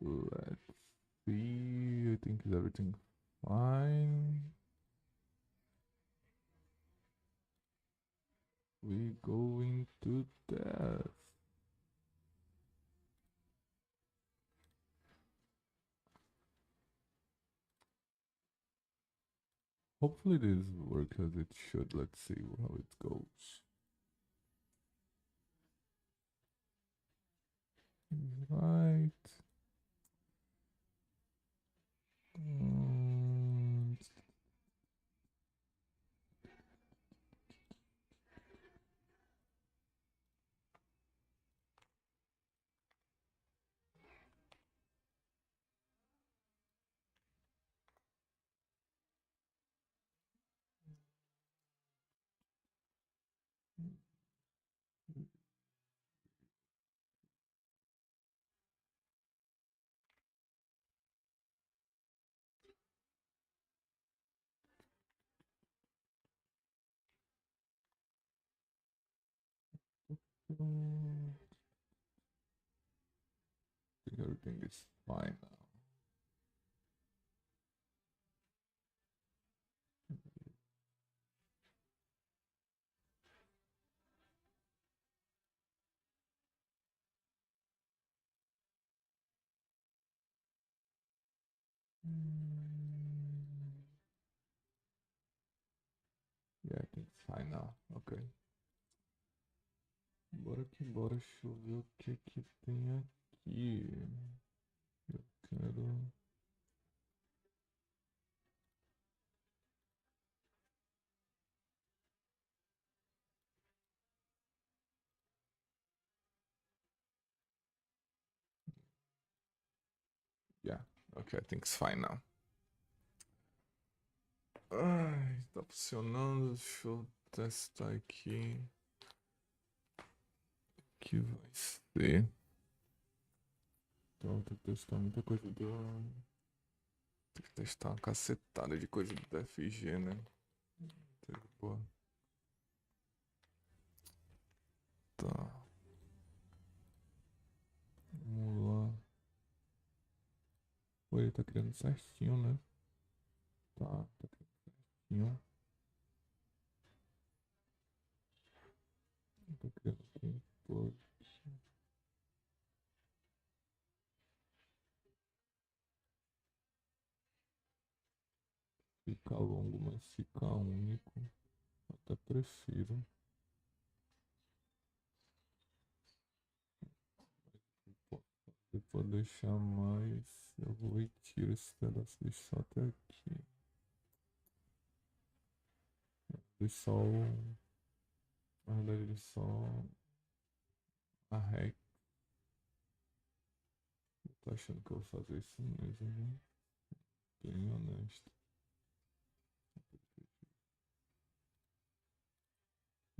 Let's see. I think is everything fine. We going to test. Hopefully this works as it should. Let's see how it goes. Right. Um, I think everything is fine now. Yeah, I think it's fine now. Ok. Bora que bora. Deixa eu ver o que que tem aqui. Eu quero. Yeah. Ok, I think it's fine now. Ai, tá funcionando. Deixa eu testar aqui. Que vai ser. Então, tem que testar muita coisa do. Tem que testar uma cacetada de coisa do DFG, né? Pô. Tá. Vamos lá. Pô, ele tá criando certinho, né? Tá criando certinho. Tá criando aqui. Pô. Fica longo, mas fica único. Até prefiro. Se for deixar mais, eu vou e tiro esse pedaço, deixo só até aqui. Deixo só o. Na verdade, ele só a rec. Tô achando que eu vou fazer isso mesmo, né? Bem honesto.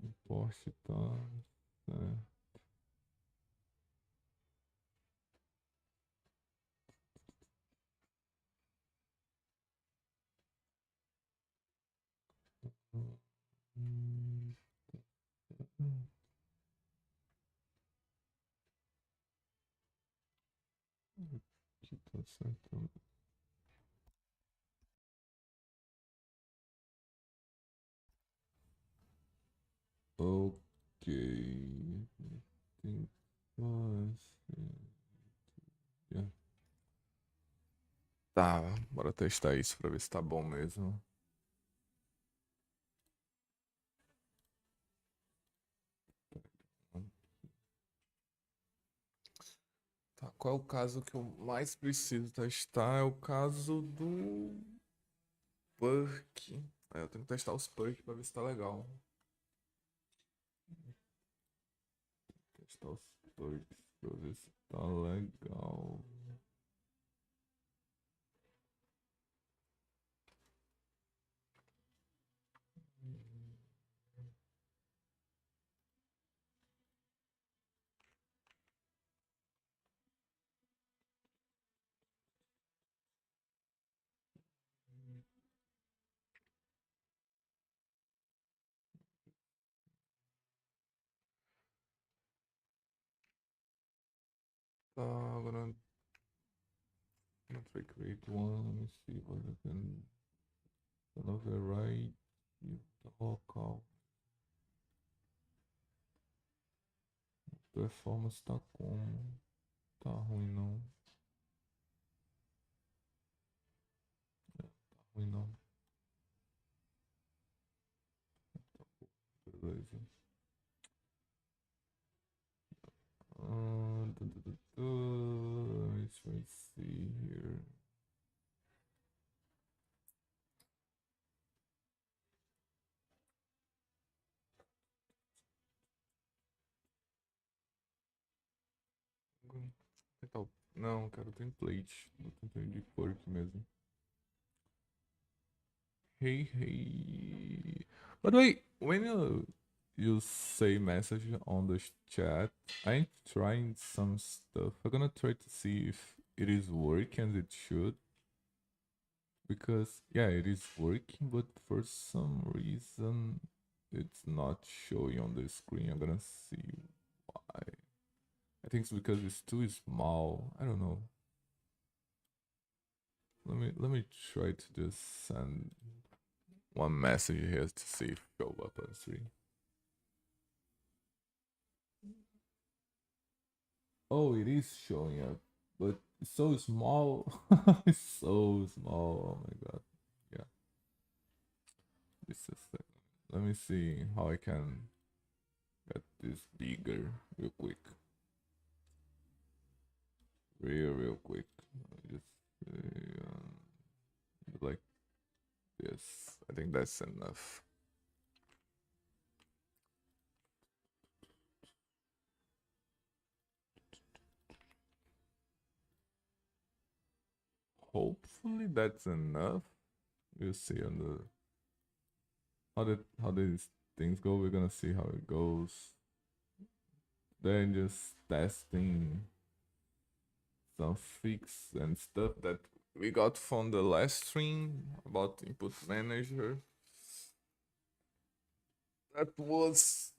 O Porsche tá. É. Hum, hum, Aqui tá certo. Ok. Tem quase. Yeah. Tá, bora testar isso pra ver se tá bom mesmo. Tá, qual é o caso que eu mais preciso testar? É o caso do perk. Eu tenho que testar os perks pra ver se tá legal. Testar os perks pra ver se tá legal. Tá, agora. Let's recreate one. Let me see what I can override. You talk out. Performance tá como? Tá ruim não. Tá ruim não. Beleza. Let's see here. Não, quero template. Vou template de porco mesmo. Hey. By the way, when you say message on the chat, I'm trying some stuff. I'm gonna try to see if it is working as it should. Because yeah, it is working, but for some reason it's not showing on the screen. I'm gonna see why. I think it's because it's too small. I don't know. Let me try to just send one message here to see if it show up on the screen. Oh, it is showing up, but it's so small. It's so small. Oh my god. Yeah. This is. Let me see how I can get this bigger real quick. Real quick. Just like this. I think that's enough. Hopefully that's enough. We'll see on the how these things go. We're gonna see how it goes. Then just testing some fix and stuff that we got from the last stream about input manager. That was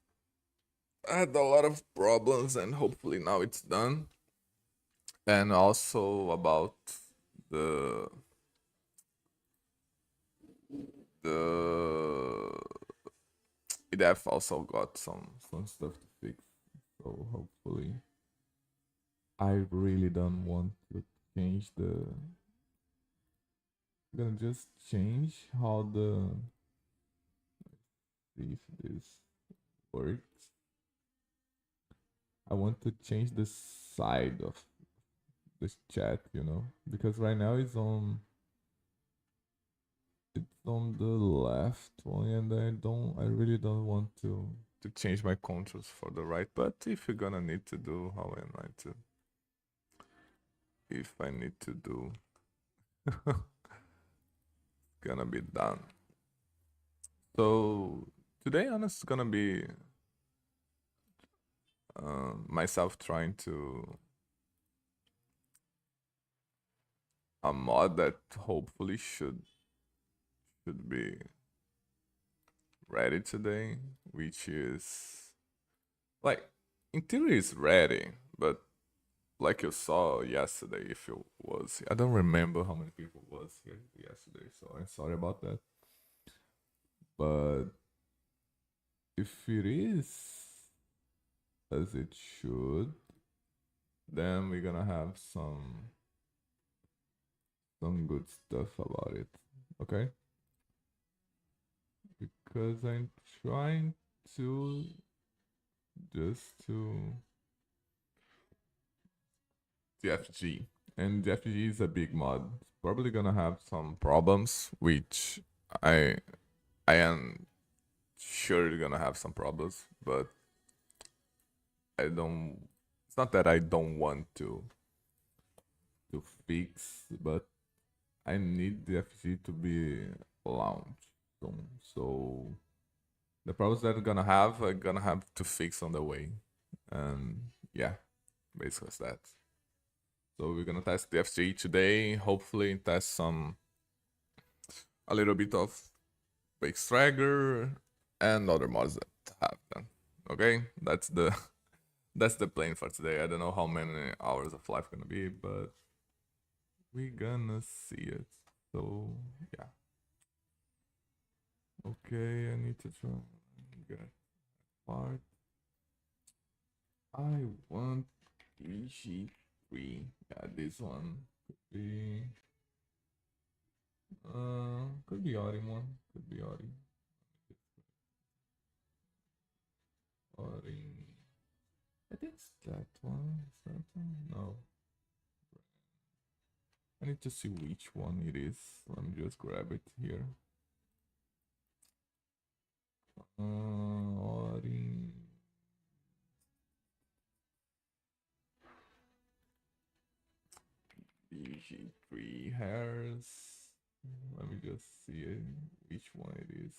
had a lot of problems and hopefully now it's done. And also about the EDF also got some stuff to fix. So hopefully I really don't want to change the I'm gonna just change how the see if this works. I want to change the side of this chat, because right now it's on the left one, and I really don't want to change my controls for the right. But if you're gonna need to do, how am I to? If I need to do, gonna be done. So today, honestly, gonna be myself trying to a mod that hopefully should be ready today, which is like in theory it's ready, but like you saw yesterday, if it was, I don't remember how many people was here yesterday, so I'm sorry about that. But if it is as it should, then we're gonna have some good stuff about it, okay? Because I'm trying to DFG, and DFG is a big mod. It's probably gonna have some problems, which I am sure it's gonna have some problems, but I don't. It's not that I don't want to fix, but I need the FG to be launched soon. So the problems that I'm gonna have to fix on the way, and yeah, basically it's that. So we're gonna test the FG today. Hopefully, test a little bit of Fake Swagger and other mods that have them. Okay, that's the plan for today. I don't know how many hours of live gonna be, but we gonna see it. So yeah. Okay, I need to try and get part. I want EG3. Yeah, this one could be Ori one. Could be Ori. Ori. I think it's that one. Is that one? No. I need to see which one it is. Let me just grab it here. Ori. EG3 hairs. Let me just see which one it is.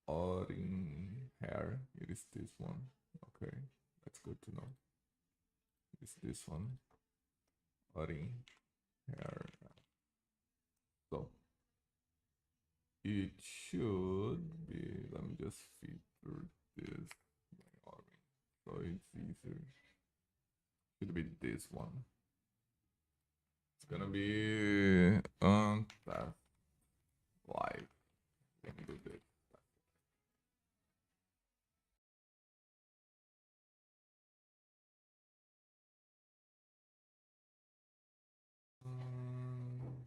Orin hair. It is this one. Okay, that's good to know. It's this one. Orin hair. So it should be. Let me just filter this. Orin. So it's easier. Should be this one. It's gonna be that live. Let me do this. Um,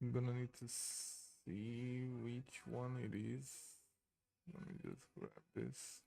I'm gonna need to see which one it is. Let me just grab this.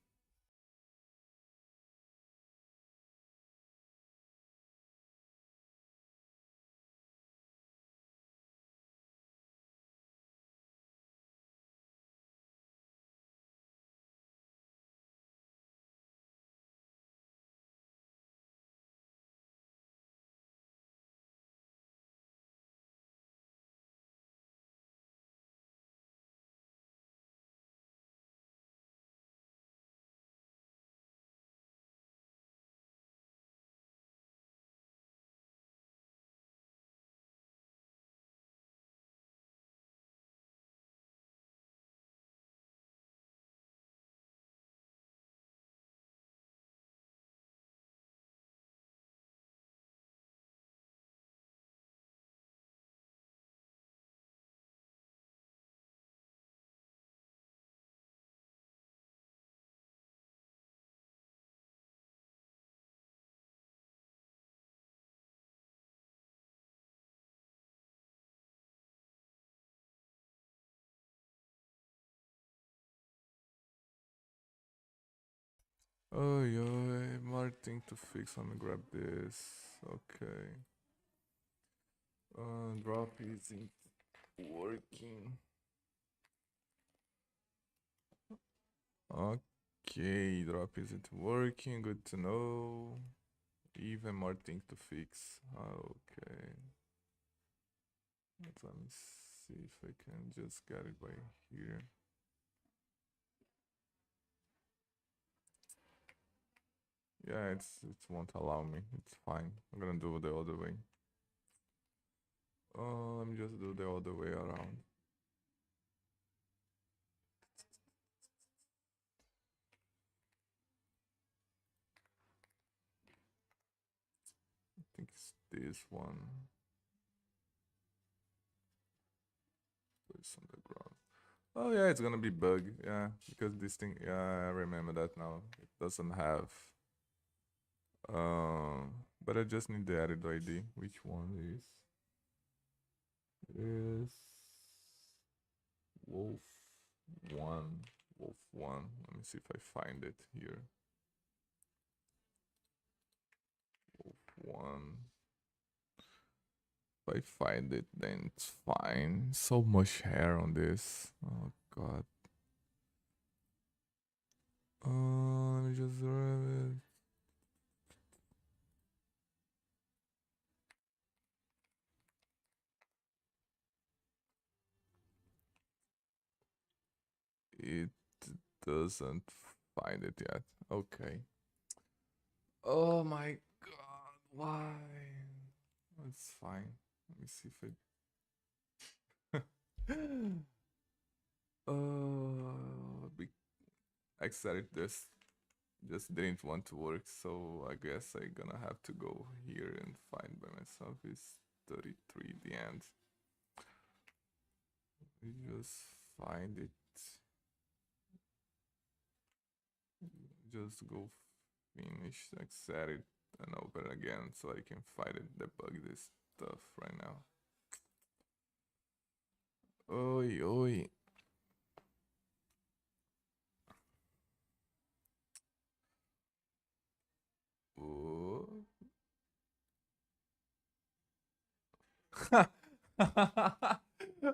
Oh, yeah, more thing to fix. Let me grab this. Okay. Drop isn't working. Okay, drop isn't working. Good to know. Even more thing to fix. Okay. Let me see if I can just get it by here. Yeah, it won't allow me. It's fine. I'm gonna do it the other way. Let me just do the other way around. I think it's this one. Place on the ground. Oh yeah, it's gonna be bug. Yeah, because this thing. Yeah, I remember that now. It doesn't have. But I just need the added ID. Which one is Wolf one? Wolf one. Let me see if I find it here. Wolf one. If I find it, then it's fine. So much hair on this. Oh god. Let me just grab it. It doesn't find it yet. Okay. Oh my god, why? It's fine. Let me see if it. Be excited this just didn't want to work, so I guess I gonna have to go here and find by myself. It's 33 the end. We just find it. Just go finish, set it, and open it again so I can find it, debug this stuff right now. Oi, oi. Oh.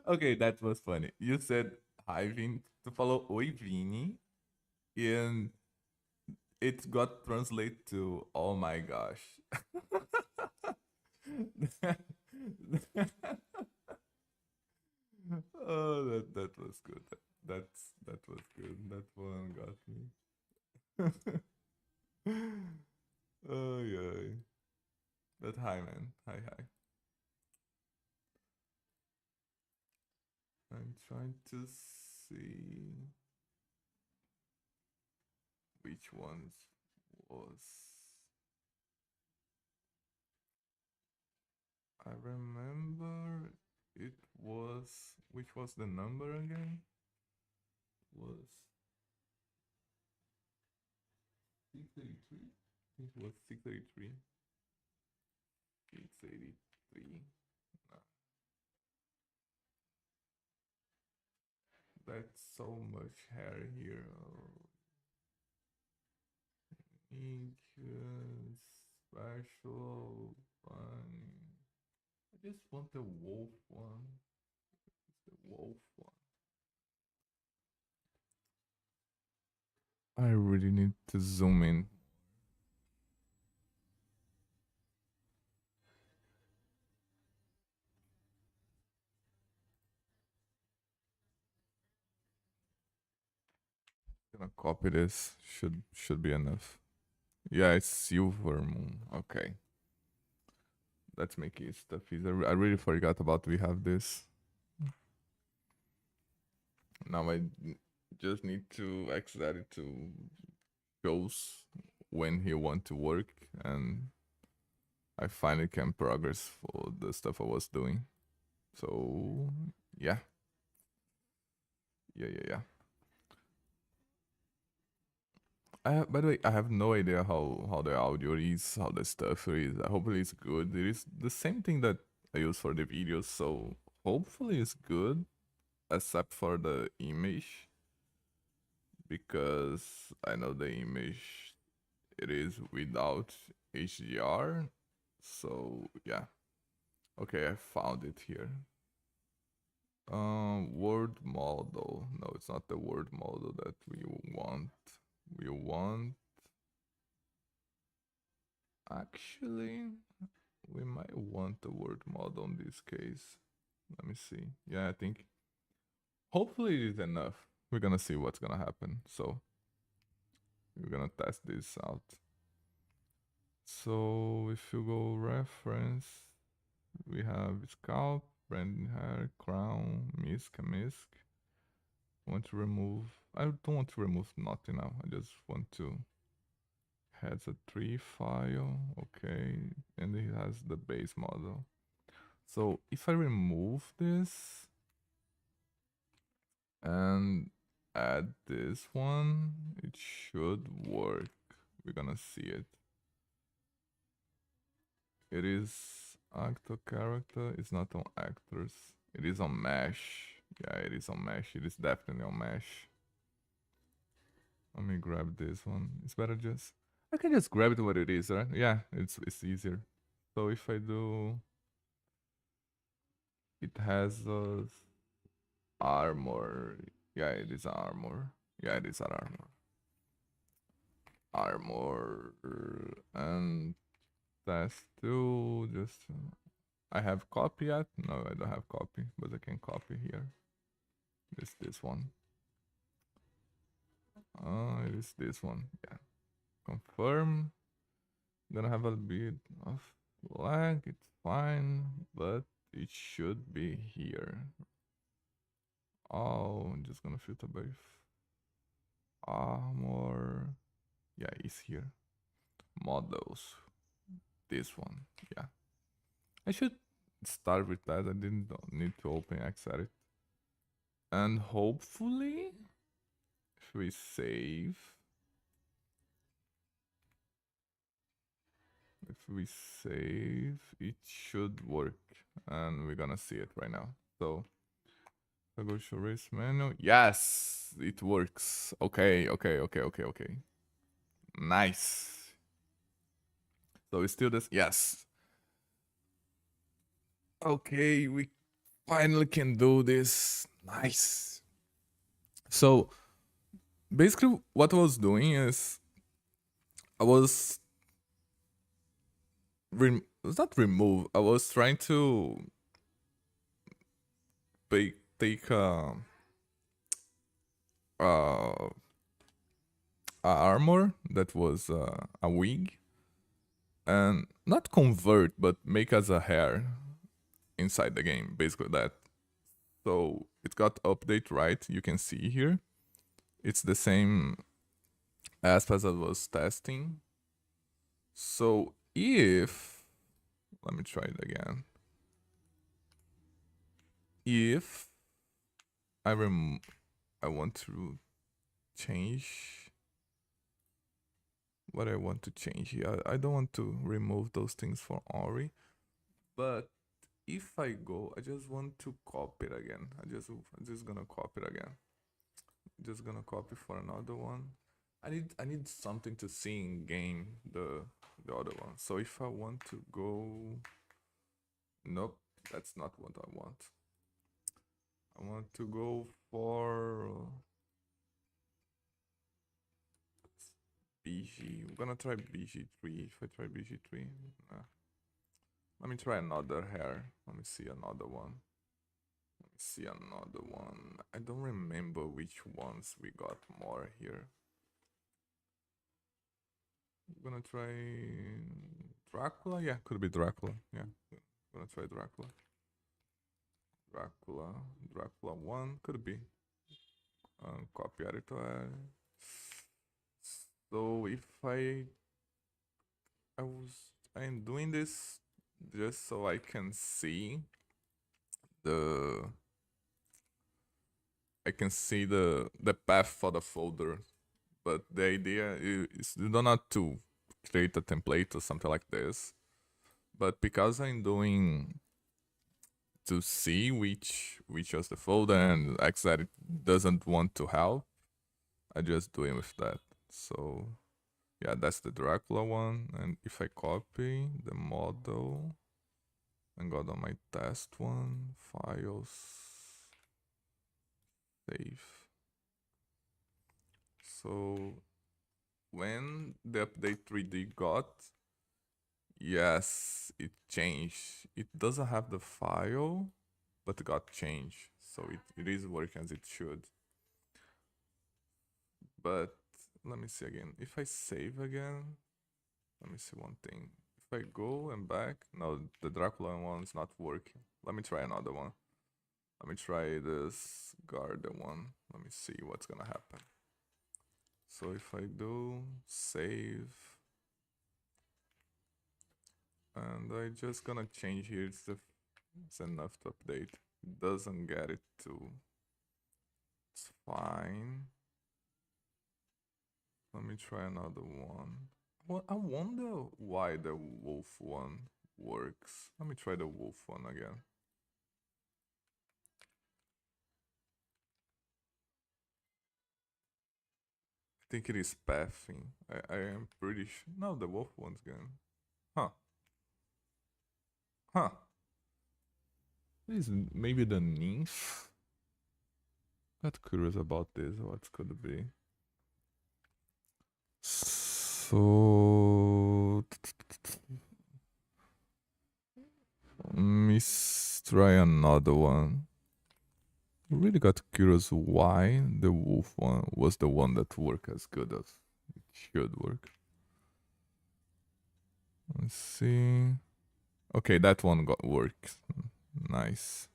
Okay, that was funny. You said hi Vin to follow Oi Vini, and it got translated to oh my gosh. Oh, that was good. That was good. That one got me. Oh yeah. But hi man. Hi. I'm trying to see which ones was. I remember it was. Which was the number again? Was 633? I think it was 633. 683. No, that's so much hair here. Oh, ink, special, fun. I just want the wolf one. It's the wolf one. I really need to zoom in. Gonna copy this. Should be enough. Yeah, it's silver moon. Okay. Let's make it stuff easier. I really forgot about we have this. Now I just need to exit it to shows when he want to work, and I finally can progress for the stuff I was doing. So yeah. Yeah. By the way, I have no idea how the audio is, how the stuff is. Hopefully it's good. It is the same thing that I use for the videos, so hopefully it's good, except for the image, because I know the image. it is without HDR. So yeah, okay, I found it here. Word model. No, it's not the word model that we want. We want, actually, we might want the word model in this case. Let me see. Yeah, I think hopefully it is enough. We're gonna see what's gonna happen. So we're gonna test this out. So if you go reference, we have scalp, branding hair, crown, misc. Want to remove, I don't want to remove nothing now. I just want to, has a tree file, okay, and it has the base model. So if I remove this and add this one, it should work. We're gonna see it. It is actor character, it's not on actors. It is on mesh. Yeah, it is on mesh. It is definitely on mesh. Let me grab this one. It's better just, I can just grab it what it is, right? Yeah, it's easier. So if I do, it has armor. Yeah, it is armor. Yeah, it is an armor. Armor and that's two. Just I have copy yet? No, I don't have copy, but I can copy here. It's this one. It is this one. Yeah. Confirm. Gonna have a bit of lag. It's fine, but it should be here. Oh, I'm just gonna filter by armor. Yeah, it's here. Models. This one. Yeah. I should start with that. I didn't need to open Xedit. And hopefully, if we save, it should work. And we're gonna see it right now. So I go to race menu. Yes, it works. Okay. Nice. So it's still this. Yes. Okay, we finally can do this. Nice. So basically, what I was doing is I was it's not remove. I was trying to take a armor that was a wig and not convert, but make as a hair inside the game. Basically that. So it got update right. You can see here. It's the same as I was testing. So if, let me try it again. If I want to change what I want to change here. I don't want to remove those things for Ori, but if I go, I just want to copy it again. I'm just gonna copy it again. Just gonna copy for another one. I need something to see in game the other one. So if I want to go, nope, that's not what I want. I want to go for BG. We're gonna try BG3. If I try BG3, nah. Let me try another hair. Let me see another one. I don't remember which ones we got more here. I'm gonna try Dracula. Yeah, could be Dracula. Yeah, gonna try Dracula. Dracula 1 could be. Copy editor. So if I'm doing this just so I can see the path for the folder, but the idea is not to create a template or something like this, but because I'm doing to see which is the folder and Xedit doesn't want to help, I just do it with that. So Yeah, that's the Dracula one. And if I copy the model and go to my test one, files, save. So when the update 3D got, yes, it changed. It doesn't have the file, but it got changed. So it is working as it should. But let me see again. If I save again, let me see one thing. If I go and back, no, the Dracula one is not working. Let me try another one. Let me try this garden one. Let me see what's gonna happen. So if I do save, and I just gonna change here, it's enough to update. It doesn't get it to, it's fine. Let me try another one. Well, I wonder why the wolf one works. Let me try the wolf one again. I think it is pathing. I am pretty sure. No, the wolf one's gone. Huh. Huh. This is maybe the nymph. Got curious about this. What could it be? So let me try another one. I really got curious why the wolf one was the one that worked as good as it should work. Let's see. Okay, that one got works. Nice.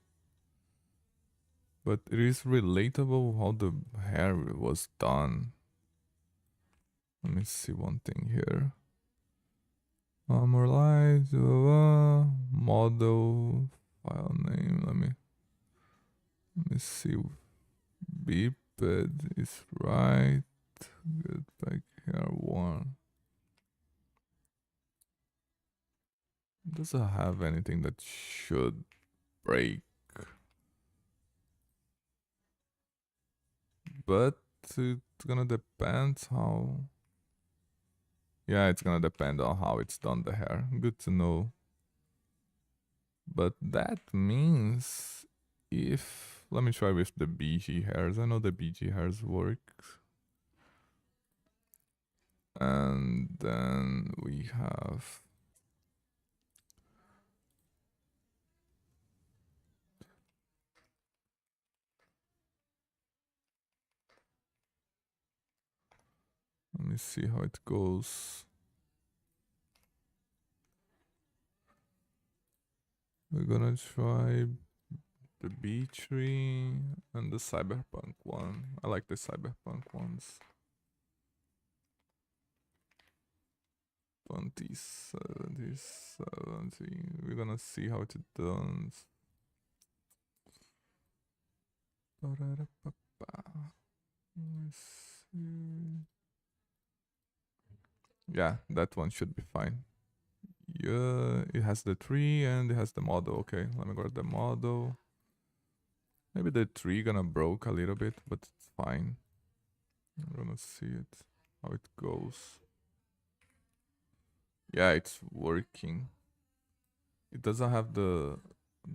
But it is relatable how the hair was done. Let me see one thing here. More light, model, file name. Let me see. Beeped is right. Get back here one. Doesn't have anything that should break. But it's gonna depend how. Yeah, it's gonna depend on how it's done the hair. Good to know. But that means if let me try with the BG hairs. I know the BG hairs work. And then we have let me see how it goes. We're gonna try the B tree and the cyberpunk one. I like the cyberpunk ones. 2070. We're gonna see how it does. Yeah, that one should be fine. Yeah, it has the tree and it has the model. Okay, let me grab the model. Maybe the tree gonna broke a little bit, but it's fine. I'm gonna see it, how it goes. Yeah, it's working. It doesn't have the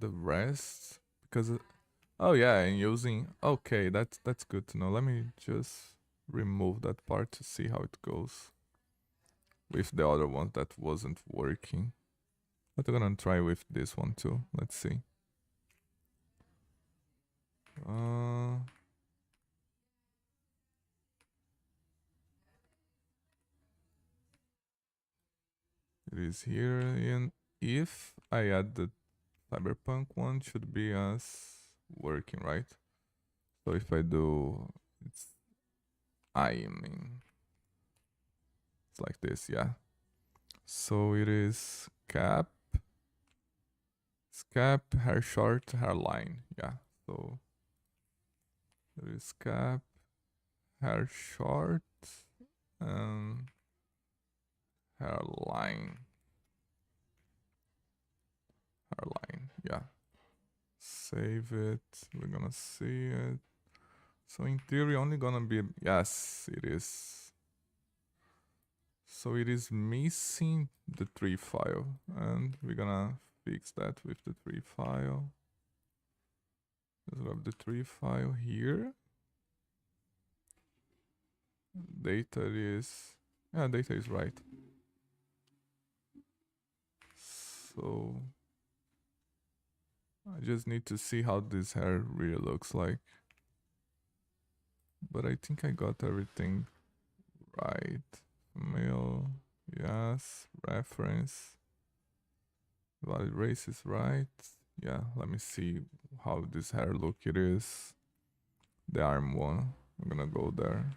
rest because oh yeah, and using okay, that's good to know. Let me just remove that part to see how it goes with the other one that wasn't working. But I'm gonna try with this one too. Let's see. It is here, and if I add the cyberpunk one, should be as working, right? So if I do, I mean, it's like this, yeah. So it is cap, hair short, hairline, yeah. So it is cap, hair short, and hairline, yeah. Save it. We're gonna see it. So in theory, only gonna be yes, it is. So it is missing the tree file, and we're gonna fix that with the tree file. Let's grab the tree file here. Data is, yeah, data is right. So I just need to see how this hair really looks like. But I think I got everything right. Male, yes. Reference. Valid race is right. Yeah, let me see how this hair look it is. The arm one. I'm gonna go there.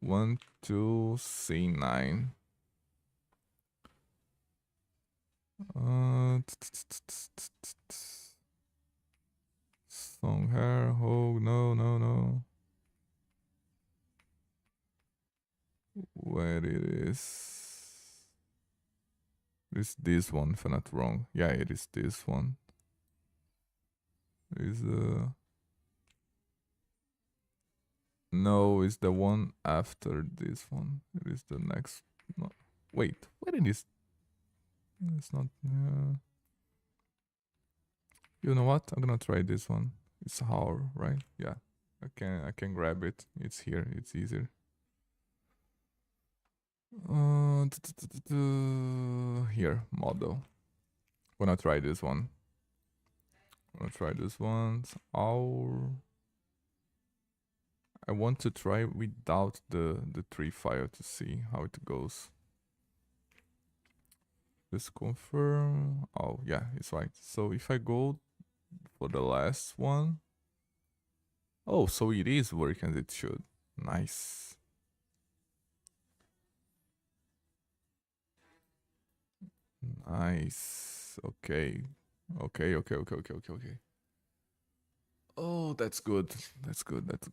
1, 2, C9. Song hair. Oh, no, no, no. Where it is? It's this one, if I'm not wrong. Yeah, it is this one. Is no, it's the one after this one. It is the next. No, wait, where it is? It's not. You know what? I'm gonna try this one. It's Hour, right? Yeah, I can grab it. It's here. It's easier. Here, model. Gonna try this one. I want to try without the tree file to see how it goes. Just confirm. Oh yeah, it's right. So if I go for the last one, oh, so it is working as it should. Nice. Nice. Okay. Okay. Oh, that's good. That's good. Let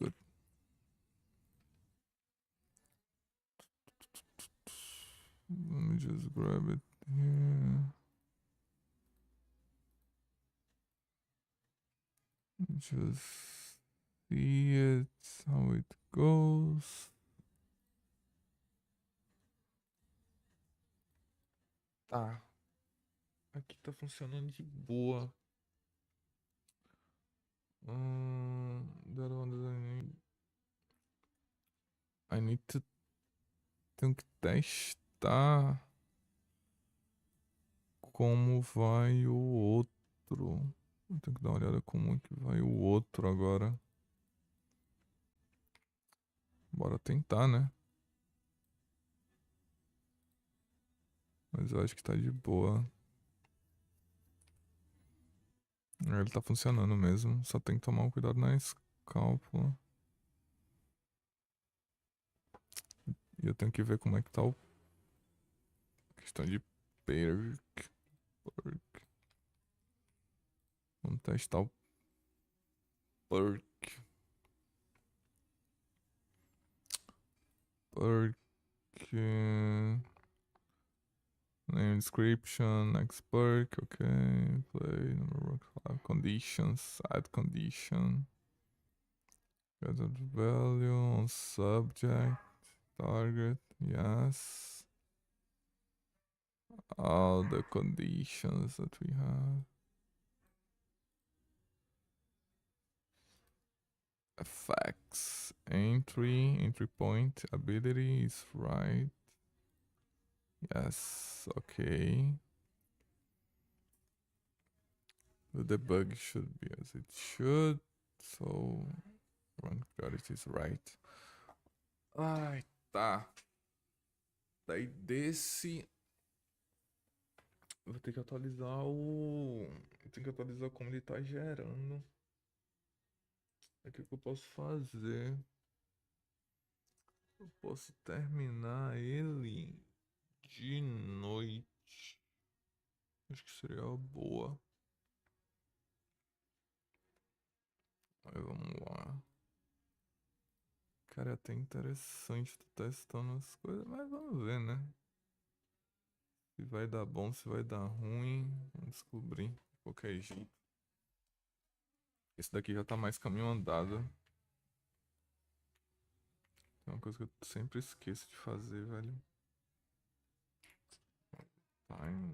me just grab it here. Just see it, how it goes. Tá. Aqui tá funcionando de boa. That one doesn't. I need to. Tenho que testar como vai o outro. Eu tenho que dar uma olhada como é que vai o outro agora. Bora tentar, né? Mas eu acho que tá de boa. Ele tá funcionando mesmo. Só tem que tomar um cuidado na escálpula. E eu tenho que ver como é que tá o. Questão de perk. Vamos testar o perk. Name description, next perk, okay. Play number of conditions, add condition. Gather value on subject, target, yes. All the conditions that we have. Effects, entry point, ability is right. Yes, okay. The debug should be as it should. So run priority is right. Ai, tá. Daí desse. Vou ter que atualizar o. Eu tenho que atualizar como ele tá gerando. O que eu posso fazer? Eu posso terminar ele de noite. Acho que seria uma boa. Aí vamos lá. Cara, é até interessante tu testando as coisas, mas vamos ver, né? Se vai dar bom, se vai dar ruim. Vamos descobrir de qualquer jeito. Esse daqui já tá mais caminho andado. É uma coisa que eu sempre esqueço de fazer, velho. Time.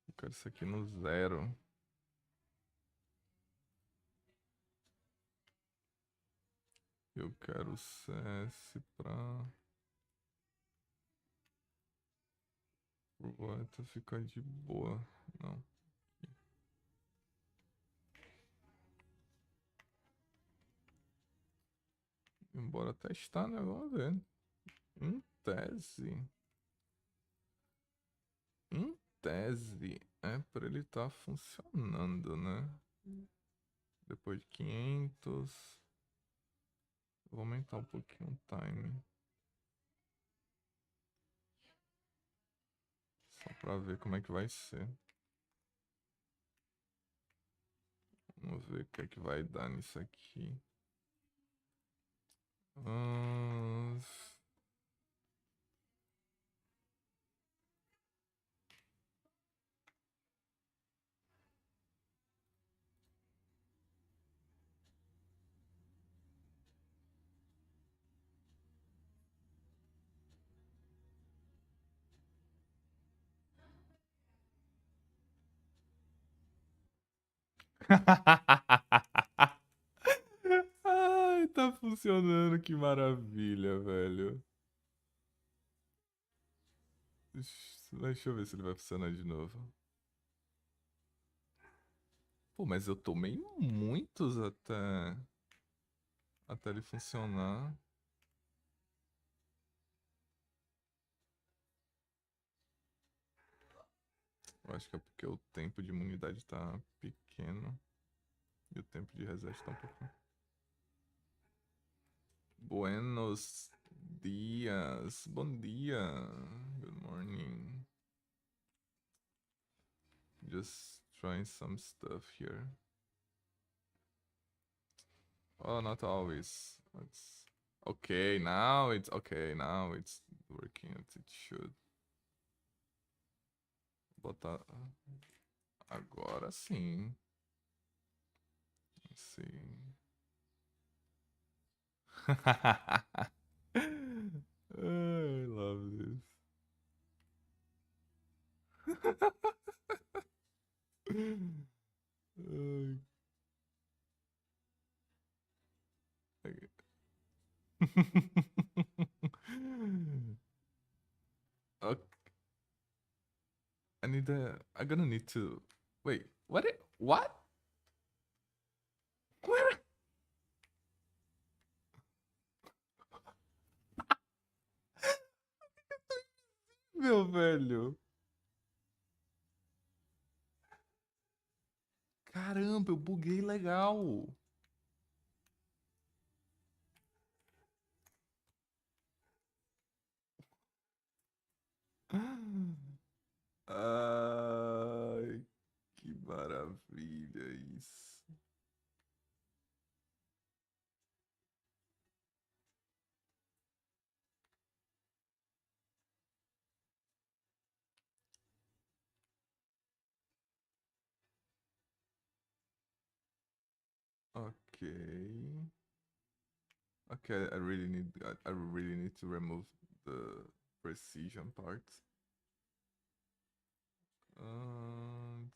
Eu quero isso aqui no 0. Eu quero o CS pra... O Vita ficar de boa. Não. Embora testar, né? Vamos ver. Em tese. Em tese. É pra ele tá funcionando, né? Depois de 500. Vou aumentar um pouquinho o time. Só pra ver como é que vai ser. Vamos ver o que é que vai dar nisso aqui. Ahn, Ai, tá funcionando, que maravilha, velho. Deixa eu ver se ele vai funcionar de novo. Pô, mas eu tomei muitos até ele funcionar. Eu acho que é porque o tempo de imunidade tá pequeno. E o tempo de reset tá um pouco. Buenos dias. Bom dia. Good morning. Just trying some stuff here. Oh, not always. It's okay. Now it's okay. Now it's working as it should. Botar agora sim. Let's see. I love this. Ai, Ok, I need a. I'm gonna need to. Wait, what? What? What? Meu velho. Caramba, eu buguei legal. Ai, que maravilha isso. Ok. Okay, I really need to remove the precision part. Uh,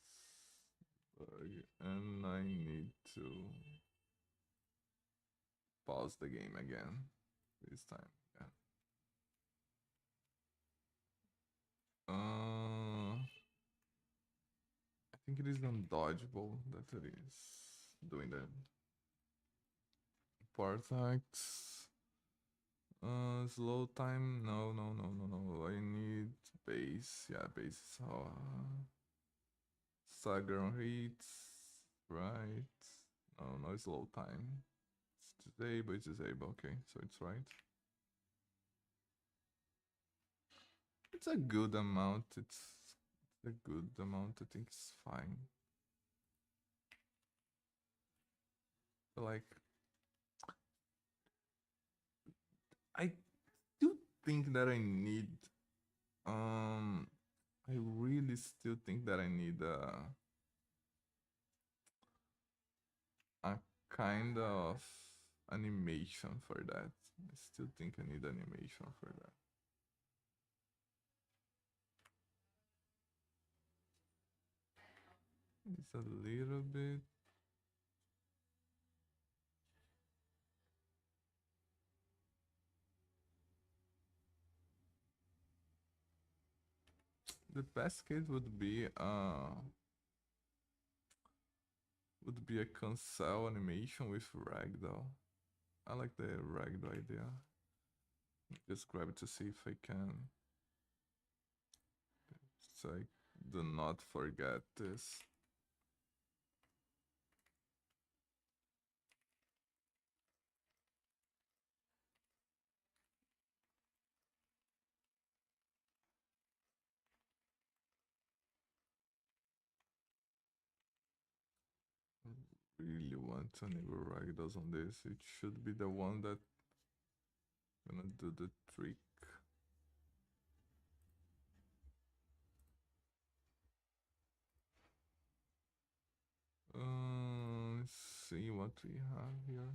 and I need to pause the game again this time. Yeah. I think it is undodgeable that it is doing that. Perfect. Slow time. No, no, no, no, no. I need base. Yeah, base. Stagger hits. Right. No, no slow time. It's disable. It's disabled. Okay, so it's right. It's a good amount. It's a good amount. I think it's fine. But like, I do think that I need. I really still think that I need a kind of animation for that. I still think I need animation for that. It's a little bit. The best case would be a cancel animation with ragdoll. I like the ragdoll idea. Just grab it to see if I can. So I do not forget this. Really want to enable ragdolls on this. It should be the one that gonna do the trick. Let's see what we have here.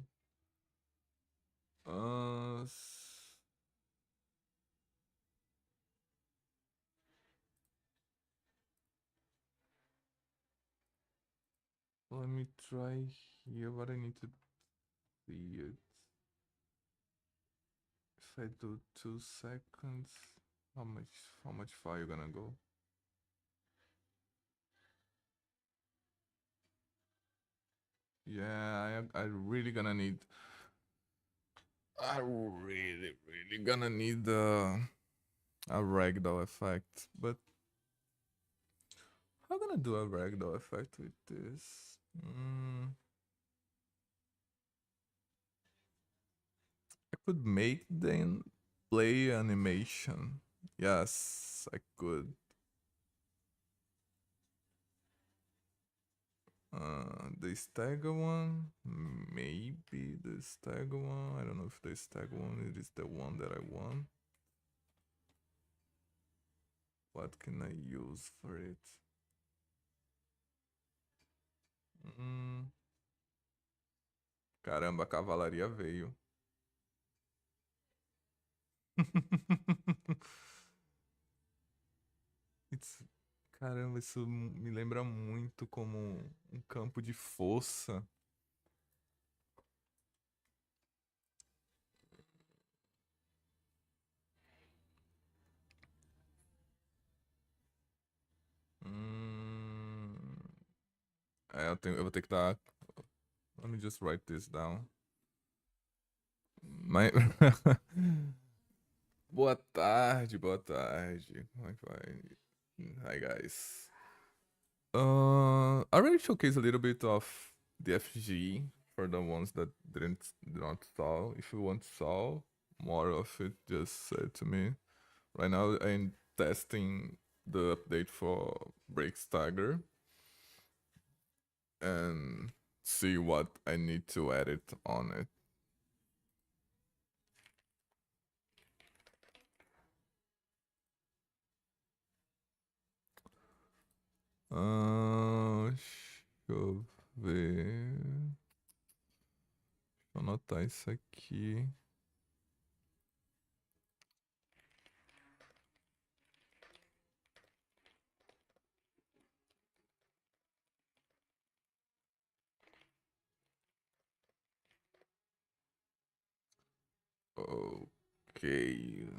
Let me try here, but I need to see it. If I do 2 seconds, how much far you gonna go? Yeah, I really gonna need. I really gonna need a ragdoll effect, but how gonna do a ragdoll effect with this? I could make them play animation. Yes, I could. The stagger one, maybe the stagger one. I don't know if the stagger one it is the one that I want. What can I use for it? Caramba, a cavalaria veio. It's, caramba, isso me lembra muito como um campo de força. Hum, eu vou ter que dar. Let me just write this down. My... Boa tarde, boa tarde. Como é que vai? Hi, guys. I already showcased a little bit of the FG for the ones that did not saw. If you want to saw more of it, just say it to me. Right now, I'm testing the update for Break Stagger and see what I need to edit on it. Deixa eu ver. Deixa eu anotar isso aqui. Okay.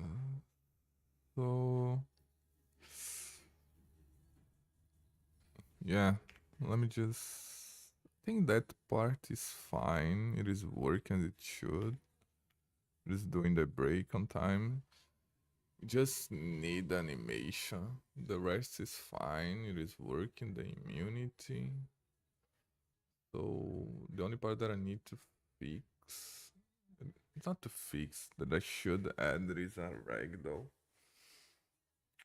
So yeah, let me just I think that part is fine. It is working as it should. It is doing the break on time. We just need animation. The rest is fine. It is working the immunity. So the only part that I need to fix, it's not to fix, that I should add there is a ragdoll.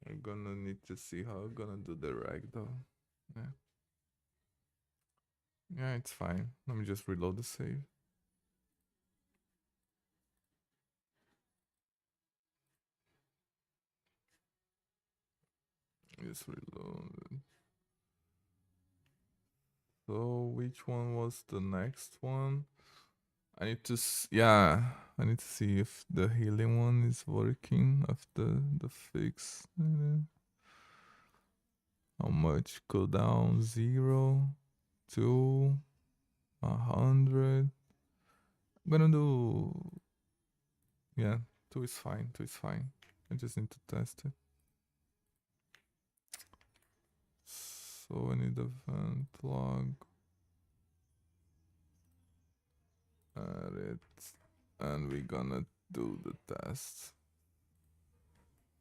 I'm gonna need to see how I'm gonna do the ragdoll. Yeah. Yeah, it's fine. Let me just reload the save. Just reload. So which one was the next one? I need to yeah, I need to see if the healing one is working after the fix. How much cooldown? 0, 2, 100. I'm gonna do, yeah, 2 is fine. 2 is fine. I just need to test it. So I need the vent log. Add it. And we're gonna do the test.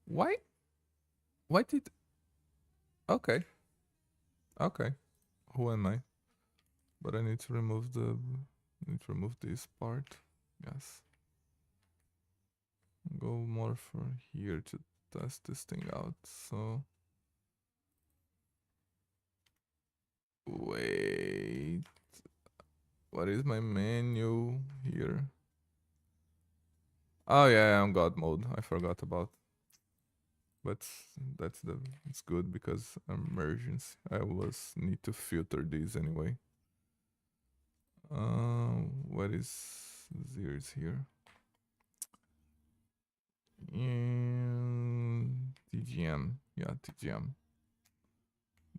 Why? Why did... Okay. Okay. Who am I? But I need to remove this part. Yes. Go more for here to test this thing out. So wait. What is my menu here? Oh yeah, I'm God mode. I forgot about. But it's good because emergency. I was need to filter these anyway. What is zeros here? TGM. Yeah, TGM.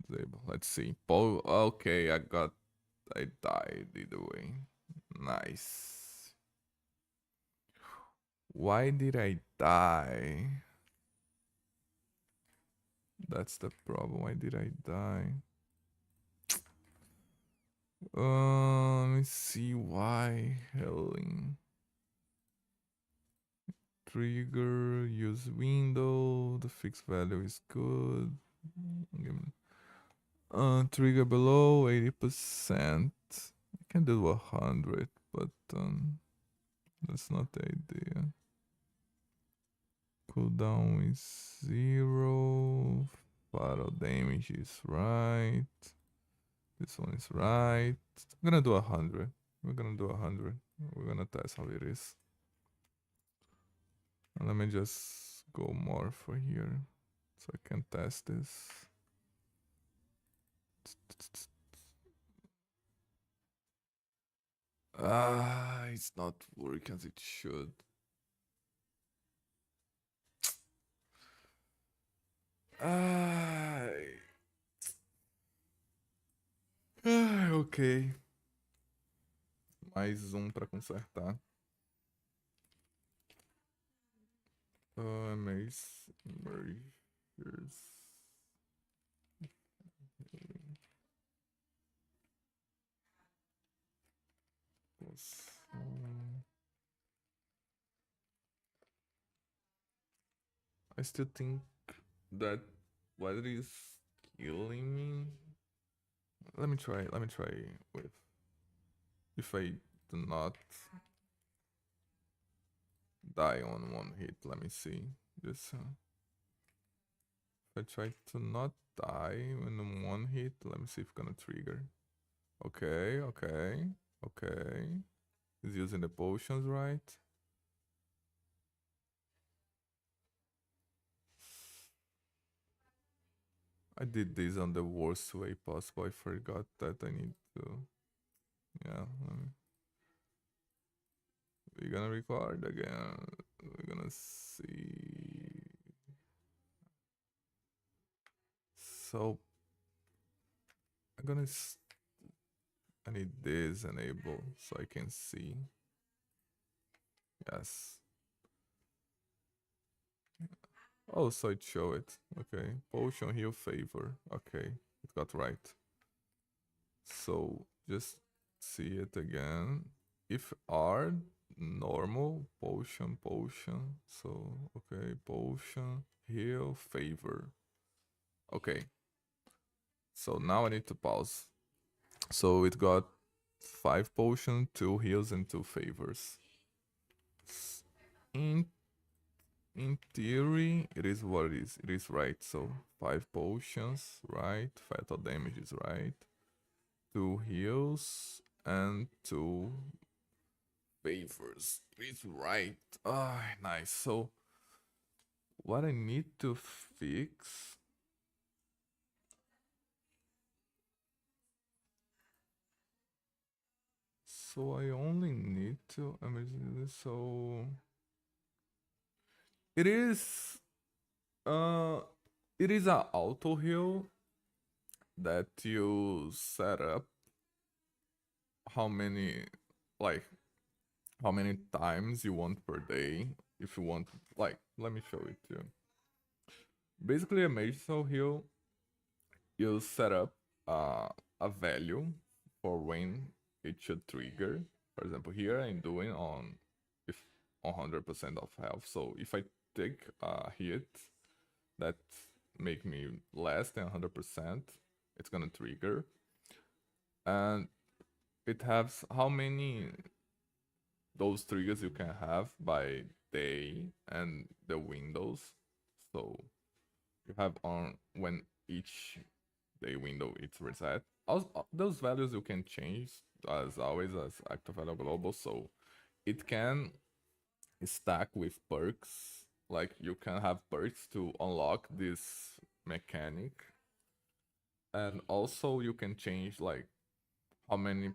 Disable. Let's see. Okay, I died either way. Nice. Why did I die? That's the problem. Why did I die? Let me see why. Helling. Trigger, use window. The fixed value is good. Trigger below 80%. I can do 100, but that's not the idea. Cooldown is 0. Fatal damage is right. This one is right. I'm gonna do 100. We're gonna do 100. We're gonna test how it is. And let me just go more for here so I can test this. It's not working as it should. Ok. Mais um pra consertar. Mergers. I still think that what is killing me. Let me try with, if I do not die on one hit. Let me see. Just if I try to not die in one hit, let me see if it's gonna trigger. Okay, okay, okay. He's using the potions right. I did this on the worst way possible. I forgot that I need to. Yeah. We're gonna record again. We're gonna see. So I'm gonna. I need this enable so I can see. Yes. Oh, so it show it. Okay. Potion heal favor. Okay. It got right. So just see it again. If R, normal, potion. So, okay, potion, heal, favor. Okay. So now I need to pause. So it got 5 potion, 2 heals, and 2 favors. In theory, it is what it is. It is right. So 5 potions, right? Fatal damage is right. 2 heals and 2 favors. It's right. Ah, nice. So what I need to fix So I only need to so it is uh it is a auto heal that you set up how many like how many times you want per day. If you want, like, let me show it to you. Basically, a mage soul heal, you set up a value for when it should trigger. For example, here I'm doing on if 100% of health. So if I take a hit that make me less than 100%, it's gonna trigger. And it has how many those triggers you can have by day and the windows. So you have on when each day window it's reset. Also, those values you can change as always as active value global. So it can stack with perks. Like you can have perks to unlock this mechanic, and also you can change like how many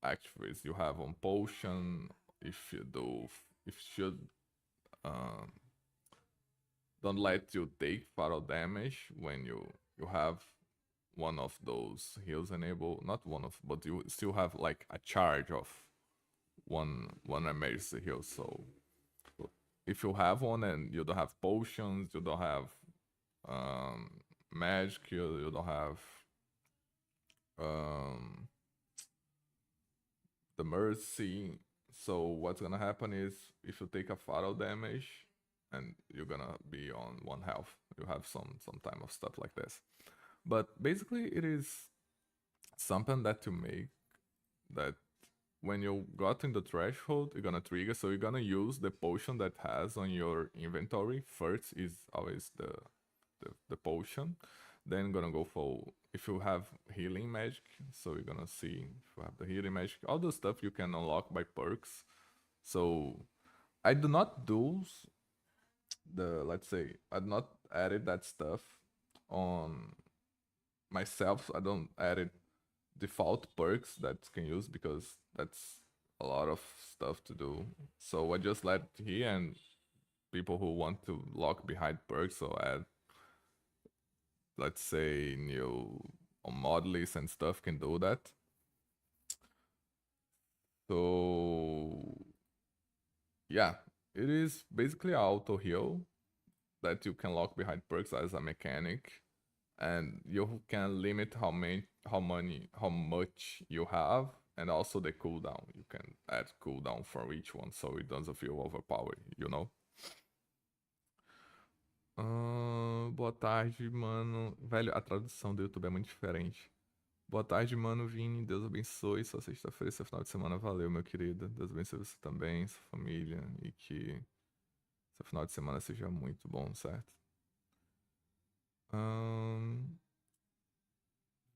activates you have on potion. If you do, if should um, don't let you take fatal damage when you have one of those heals enabled. Not one of, but you still have like a charge of one emergency heal. So if you have one and you don't have potions, you don't have um, magic, you don't have um, the mercy. So what's gonna happen is if you take a fatal damage and you're gonna be on 1 health, you have some time of stuff like this. But basically, it is something that you make that when you got in the threshold, you're gonna trigger. So you're gonna use the potion that has on your inventory. First is always the potion. Then gonna go for if you have healing magic. So you're gonna see if you have the healing magic. All the stuff you can unlock by perks. So I do not do the let's say I do not added that stuff on myself. I don't added default perks that can use because that's a lot of stuff to do. So I just let here and people who want to lock behind perks or add, let's say, new on mod lists and stuff can do that. So yeah, it is basically an auto heal that you can lock behind perks as a mechanic, and you can limit how much you have, and also the cooldown. You can add cooldown for each one, so it doesn't feel overpowered, you know? Boa tarde, mano. Velho, a tradução do YouTube é muito diferente. Boa tarde, mano, Vini. Deus abençoe sua sexta-feira e seu final de semana. Valeu, meu querido. Deus abençoe você também, sua família, e que seu final de semana seja muito bom, certo?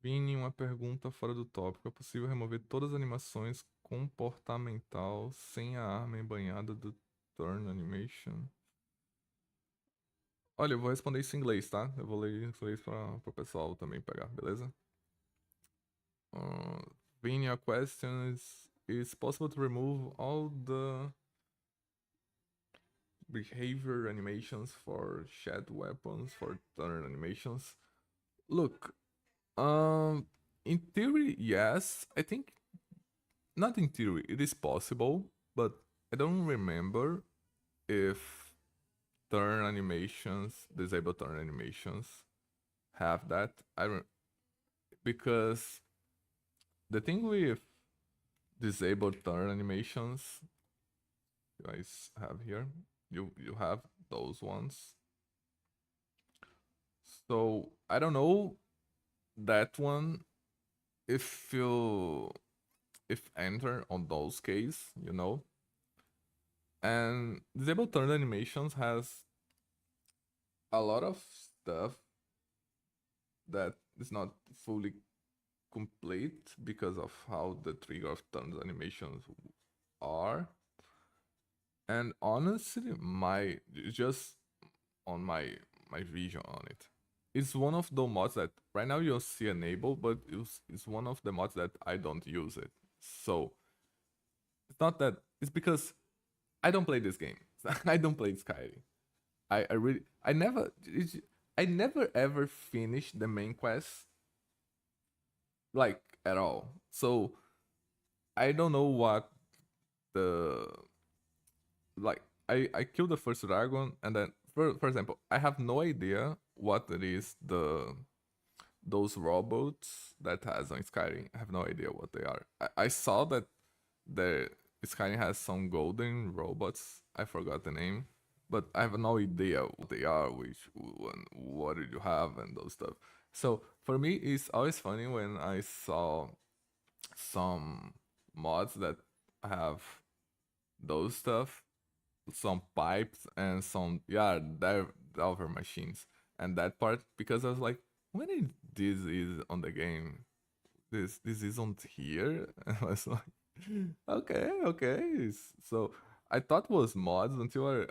Vini, uma pergunta fora do tópico. É possível remover todas as animações comportamental sem a arma embanhada do Turn Animation? Olha, eu vou responder isso em inglês, tá? Eu vou ler em inglês para o pessoal também pegar, beleza? Vini, a question is possible to remove all the behavior animations for shed weapons for turn animations? Look, in theory, yes. I think not in theory, it is possible, but I don't remember if turn animations, disable turn animations, have that. Because the thing with disabled turn animations, you guys have here, you have those ones. So I don't know that one if you if enter on those case, you know. And disable turn animations has a lot of stuff that is not fully complete because of how the trigger of turns animations are. And honestly, my just on my vision on it, it's one of the mods that right now you'll see enable, but it's one of the mods that I don't use it. So It's not that. It's because I don't play this game. I don't play Skyrim. I really I never ever finished the main quest like at all. So I don't know what the like I killed the first dragon and then for example, I have no idea what it is those robots that has on Skyrim. I have no idea what they are. I saw that the Skyrim has some golden robots. I forgot the name, but I have no idea what they are, which one, what did you have, and those stuff. So for me, it's always funny when I saw some mods that have those stuff, some pipes and some delver machines, and that part because I was like, when this is on the game, this isn't here. And I was like, okay, okay. So I thought it was mods until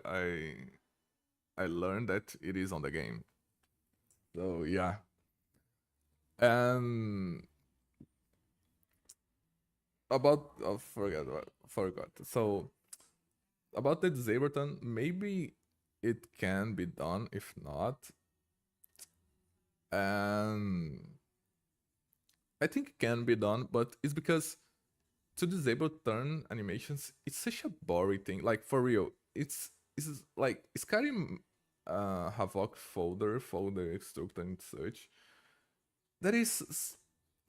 I learned that it is on the game. So yeah, and about forgot. So about the Zableton, maybe it can be done. If not, and I think it can be done, but it's because to disable turn animations, it's such a boring thing. Like for real, it's like Skyrim Havok folder extract and such. That is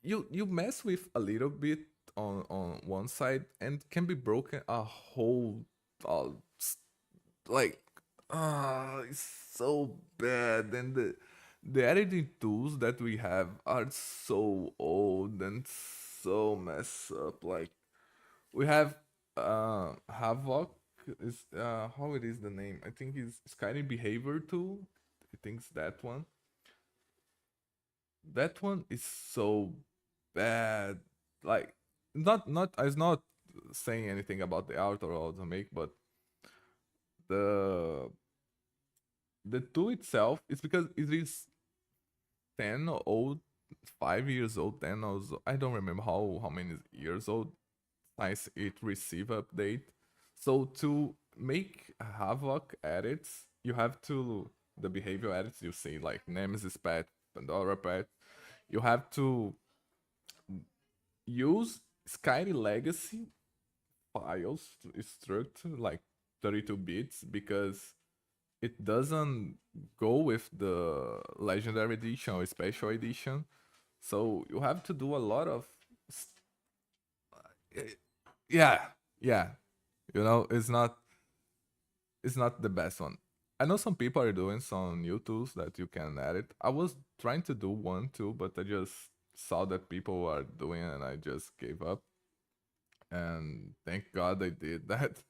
you mess with a little bit on one side and can be broken a whole uh, s- like it's so bad. And the editing tools that we have are so old and so messed up. Like we have Havok is how it is the name? I think it's Skyrim behavior tool. I think it's that one. That one is so bad. Like not I was not saying anything about the art or how to make, but the the tool itself is because it is 10 old, 5 years old, 10 old. I don't remember how many years old. Nice, it receive update. So to make Havoc edits, you have to the behavior edits you see like Nemesis pet, Pandora pet. You have to use Skyrim Legacy files to struct like 32 bits because it doesn't go with the legendary edition or special edition. So you have to do a lot of yeah, yeah. You know, it's not the best one. I know some people are doing some new tools that you can edit. I was trying to do one too, but I just saw that people are doing it and I just gave up. And thank God I did that.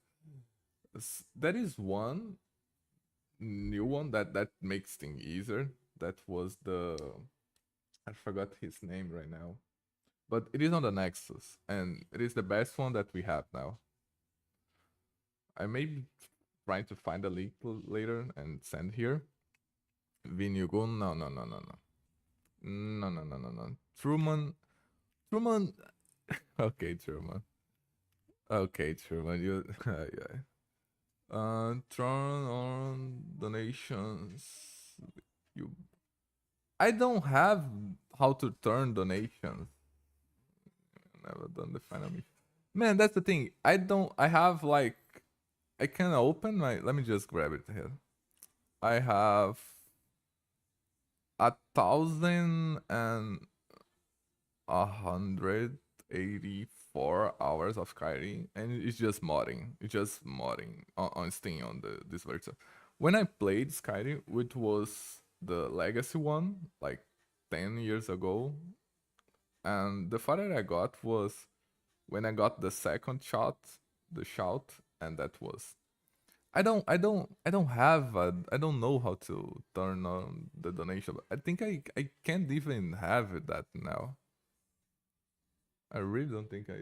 That is one new one that makes things easier. That was the I forgot his name right now. But it is on the Nexus and it is the best one that we have now. I may be trying to find a link later and send here. Vinyugun, no, no, no, no, no. No, no, no, no, no. Truman. Okay, Truman. Okay, Truman. You, yeah. Turn on donations. You. I don't have how to turn donations. Never done the final mission. Man, that's the thing. I don't. I have like. I can open my. Let me just grab it here. I have 1,184 hours of Skyrim, and it's just modding. It's just modding on Steam on this version. When I played Skyrim, which was the legacy one, like 10 years ago, and the farther I got was when I got the second shot, the shout, and that was. I don't have. I don't know how to turn on the donation. I think I can't even have it that now. I really don't think I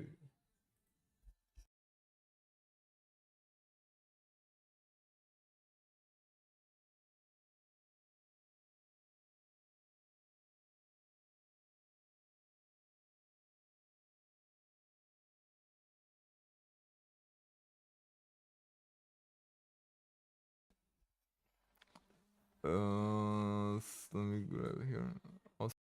Let me grab here. Also,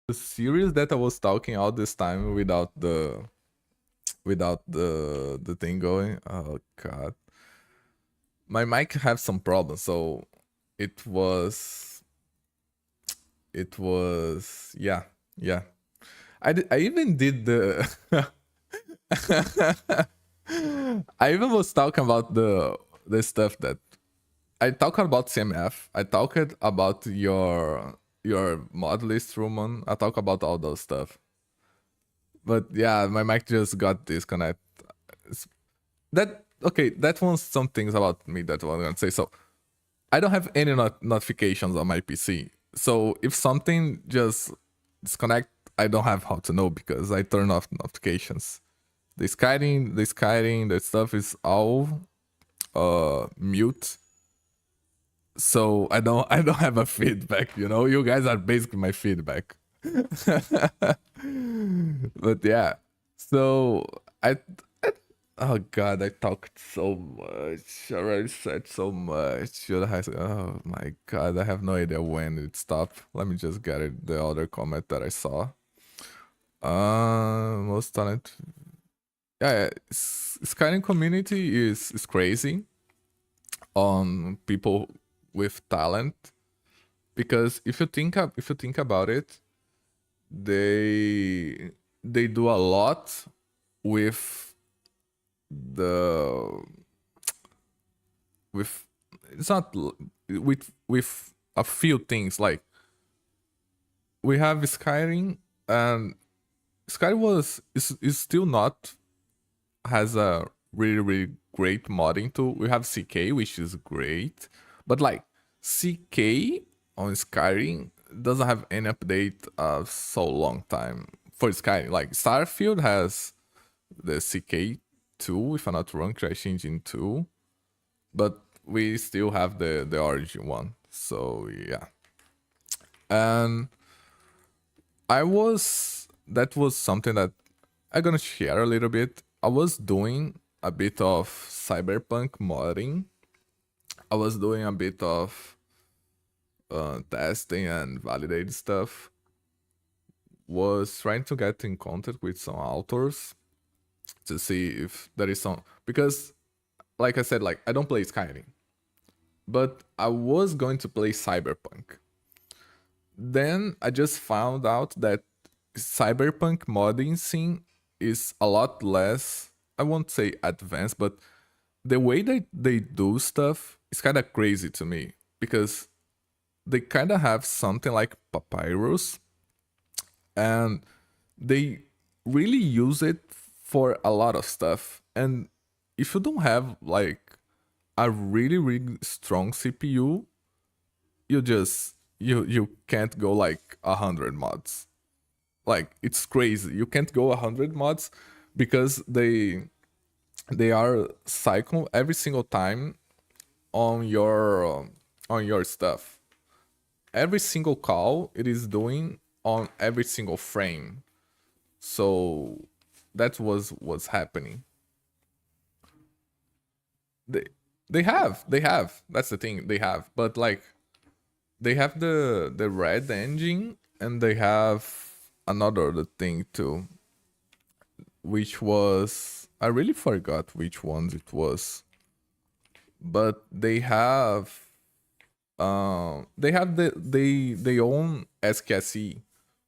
the series that I was talking all this time without the thing going. Oh god, my mic have some problems, so it was yeah, yeah. I even did the I even was talking about the stuff that I talked about CMF. I talked about your mod list, Roman. I talk about all those stuff. But yeah, my mic just got disconnect. That okay? That was some things about me that I was gonna say. So I don't have any notifications on my PC. So if something just disconnect, I don't have how to know because I turn off notifications. The stuff is all mute. So I don't have a feedback, You guys are basically my feedback. But yeah. So I oh god, I talked so much. I already said so much. Oh my god, I have no idea when it stopped. Let me just get it the other comment that I saw. Most talent. Yeah, Skyrim community is crazy on people with talent because if you think about it, they they do a lot with the with it's not with a few things like we have Skyrim and Skyrim is still not has a really great modding tool. We have CK which is great, but like CK on Skyrim doesn't have any update of so long time for Skyrim. Like Starfield has the CK2 if I'm not wrong, Crash Engine 2, but we still have the origin one. So yeah. And I was that was something that I'm gonna share a little bit. I was doing a bit of cyberpunk modding. I was doing a bit of testing and validating stuff was trying to get in contact with some authors to see if there is some, because like I said, like I don't play Skyrim, but I was going to play Cyberpunk. Then I just found out that Cyberpunk modding scene is a lot less, I won't say advanced, but the way that they do stuff is kind of crazy to me, because they kind of have something like Papyrus, and they really use it for a lot of stuff. And if you don't have like a really really strong CPU, you can't go like 100 mods. Like it's crazy. You can't go 100 mods because they are cycle every single time on your stuff. Every single call it is doing on every single frame. So that was what's happening. They they have. That's the thing, they have. But like they have the red engine, and they have another thing too, which was, I really forgot which ones it was, but they have they own SKSE,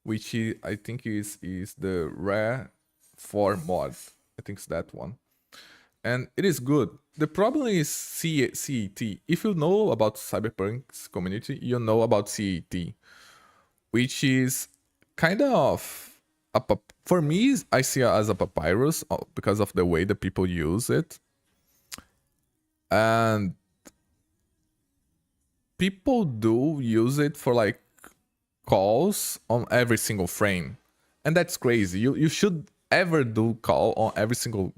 which I think is the rare 4 mod. I think it's that one, and it is good. The problem is CET. If you know about Cyberpunk's community, you know about CET, which is kind of for me. I see it as a papyrus because of the way the people use it, and people do use it for like calls on every single frame, and that's crazy. You should ever do call on every single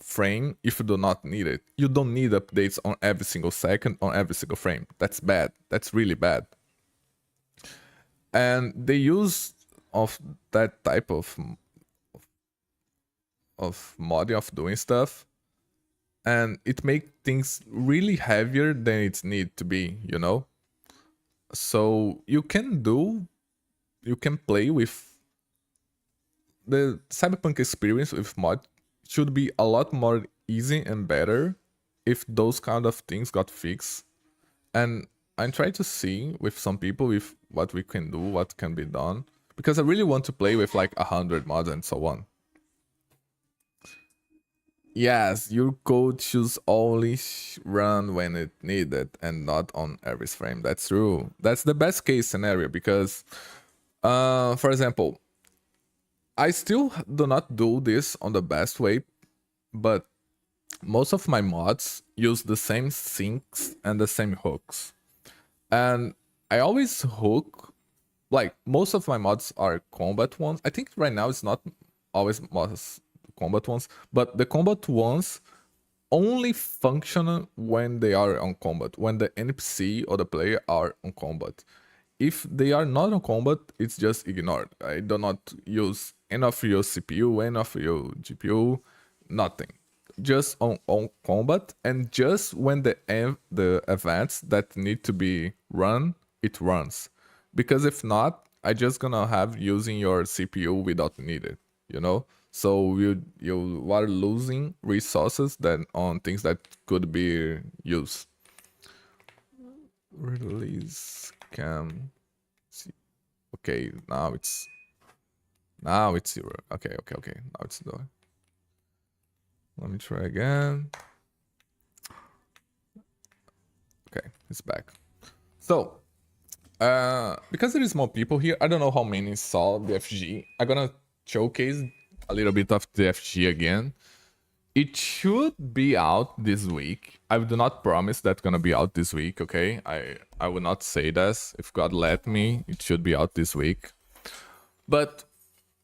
frame if you do not need it. You don't need updates on every single second on every single frame. That's bad. That's really bad. And the use of that type of modding, of doing stuff, and it make things really heavier than it need to be, you know. So you can play with the Cyberpunk experience with mod should be a lot more easy and better if those kind of things got fixed. And I'm trying to see with some people with what we can do, what can be done, because I really want to play with like 100 mods and so on. Yes, your code should only run when it needed and not on every frame. That's true. That's the best case scenario because, for example, I still do not do this on the best way, but most of my mods use the same sinks and the same hooks. And I always hook, like most of my mods are combat ones. I think right now it's not always most combat ones, but the combat ones only function when they are on combat, when the NPC or the player are on combat. If they are not on combat, it's just ignored. I do not use any of your CPU, any of your GPU, nothing. Just on combat, and just when the events that need to be run, it runs. Because if not, I just gonna have using your CPU without need it, you know? So you are losing resources that on things that could be used. Release cam. Okay, now it's 0. Okay. Now it's done. Let me try again. Okay, it's back. So, because there is more people here, I don't know how many saw the FG. I'm gonna showcase a little bit of the FG again. It should be out this week. I do not promise that's gonna be out this week, okay? I will not say this. If God let me, it should be out this week. But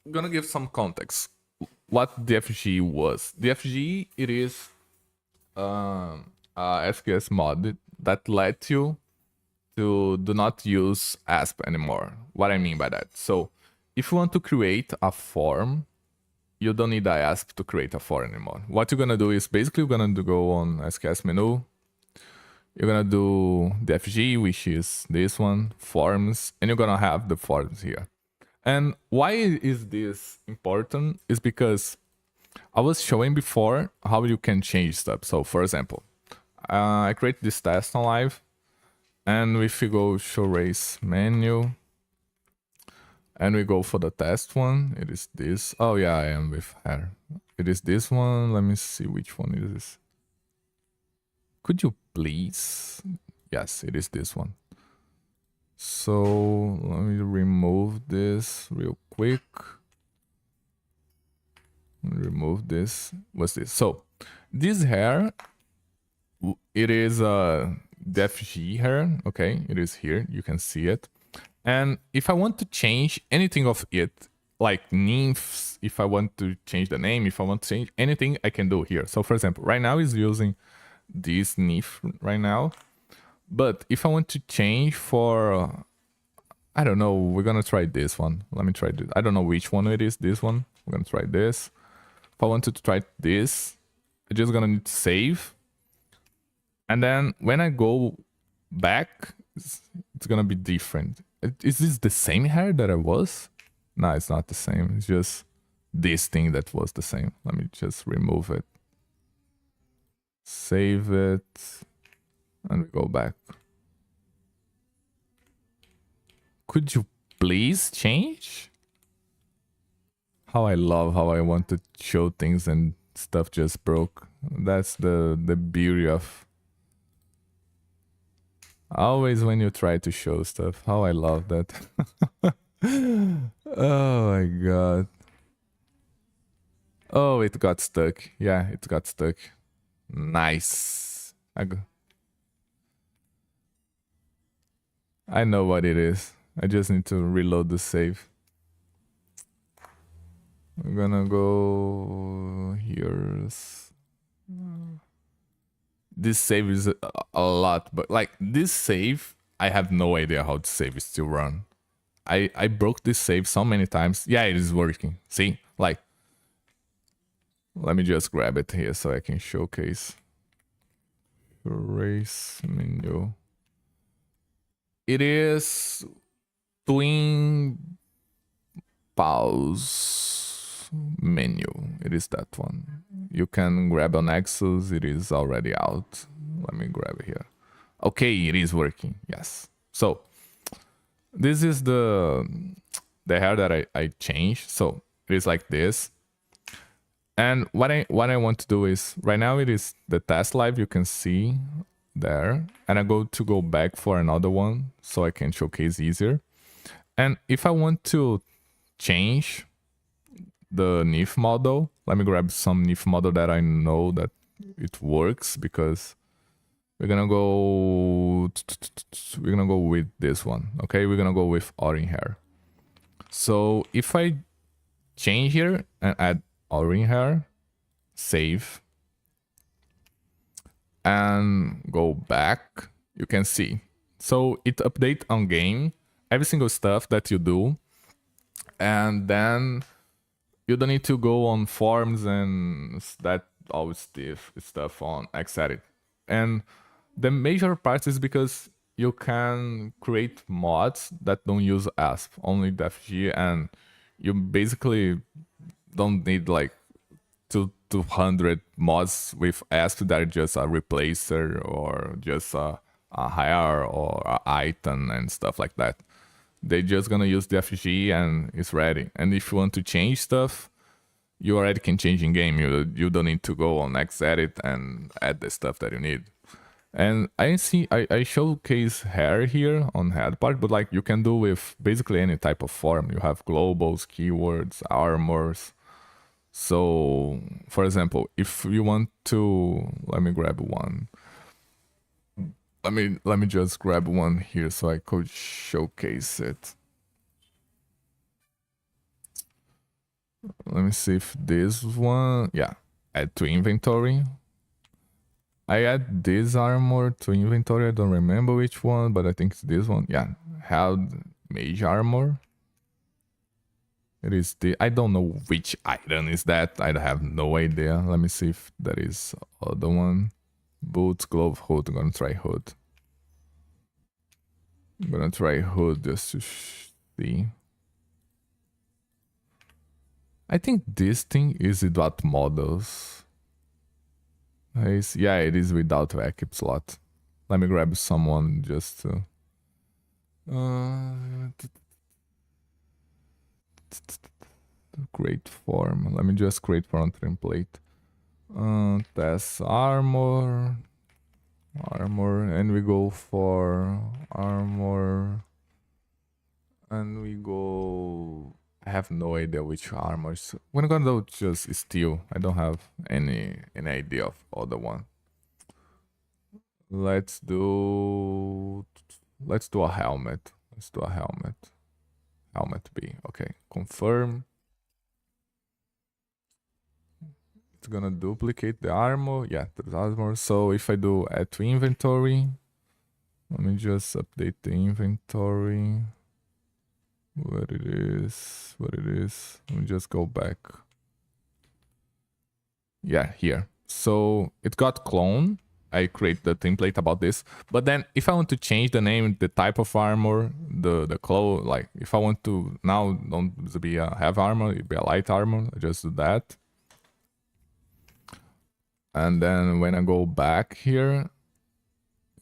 I'm gonna give some context. What the FG was. The FG, it is a SKS mod that lets you to do not use ASP anymore. What I mean by that. So if you want to create a form, you don't need ASP to create a form anymore. What you're gonna do is basically you're gonna go on SKS menu. You're gonna do the FG, which is this one, forms, and you're gonna have the forms here. And why is this important is because I was showing before how you can change stuff. So for example, I create this test on live, and if you go show race menu, and we go for the test one, it is this. Oh yeah, I am with her. It is this one. Let me see which one is this. Could you please? Yes, it is this one. So let me remove this real quick. Remove this. What's this? So this hair, it is a DFG hair. Okay, it is here. You can see it. And if I want to change anything of it, like nymphs, if I want to change the name, if I want to change anything, I can do here. So for example, right now is using this nymph right now. But if I want to change for, I don't know, we're gonna try this one. Let me try this. I don't know which one it is, this one. We're gonna try this. If I wanted to try this, I'm just gonna need to save. And then when I go back, it's gonna be different. Is this the same hair that I was? No, it's not the same. It's just this thing that was the same. Let me just remove it. Save it. And we go back. Could you please change? How I love how I want to show things and stuff just broke. That's the beauty of always when you try to show stuff. How I love that. Oh my god. Oh, it got stuck. Yeah, it got stuck. Nice. I know what it is. I just need to reload the save. We're gonna go here. This save is a lot, but like this save, I have no idea how to save it still run. I broke this save so many times. Yeah, it is working. See, like, let me just grab it here so I can showcase. Race menu. It is twin pause menu. It is that one. You can grab on Nexus. It is already out. Let me grab it here. Okay, it is working. Yes. So this is the hair that I changed. So it is like this. And what I want to do is right now it is the test live. You can see there, and I go back for another one so I can showcase easier. And if I want to change the NIF model, let me grab some NIF model that I know that it works, because we're gonna go with this one. Okay, we're gonna go with orange hair. So if I change here and add orange hair, save, and go back, you can see. So it updates on game every single stuff that you do, and then you don't need to go on forms and that all stuff on Xedit. And the major part is because you can create mods that don't use ASP, only DFG, and you basically don't need like 200 mods with ASP that are just a replacer or just a hair or a item and stuff like that. They're just gonna use the FG and it's ready. And if you want to change stuff, you already can change in game. You don't need to go on Xedit and add the stuff that you need. And I showcase hair here on head part, but like you can do with basically any type of form. You have globals, keywords, armors. So, for example, if you want to, let me grab one. Let me just grab one here so I could showcase it. Let me see if this one, yeah, add to inventory. I add this armor to inventory. I don't remember which one, but I think it's this one. Yeah, have mage armor. It is the, I don't know which item is that. I have no idea. Let me see if that is other one. Boots, glove, hood. I'm gonna try hood. I'm gonna try hood just to see. I think this thing is without models. Yeah, it is without equip slot. Let me grab someone just to... create form. Let me just create form template. Test armor. And we go for armor. And we go... I have no idea which armors. We're gonna do just steel. I don't have any idea of other one. Let's do a helmet. Let's do a helmet. Helmet B. Okay, confirm. It's gonna duplicate the armor. Yeah, the armor. So if I do add to inventory, let me just update the inventory. Where it is. Let me just go back. Yeah, here. So it got cloned. I create the template about this. But then if I want to change the name, the type of armor, the clothes, like if I want to now don't be a heavy armor, it be a light armor, I just do that. And then when I go back here,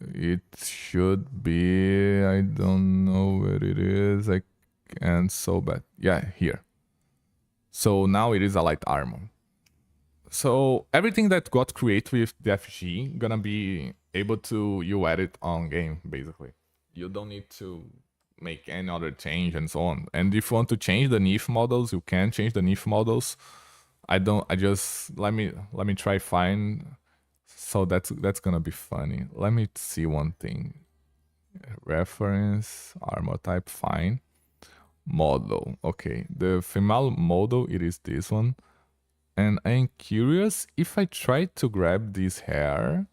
it should be, I don't know where it is. I can't so bad. Yeah, here. So now it is a light armor. So everything that got created with the FG gonna be able to you edit on game basically. You don't need to make any other change and so on. And if you want to change the NIF models, you can change the NIF models. I just let me try find. So that's gonna be funny. Let me see one thing. Reference armor type fine. Model. Okay, the female model it is this one. And I'm curious if I try to grab this hair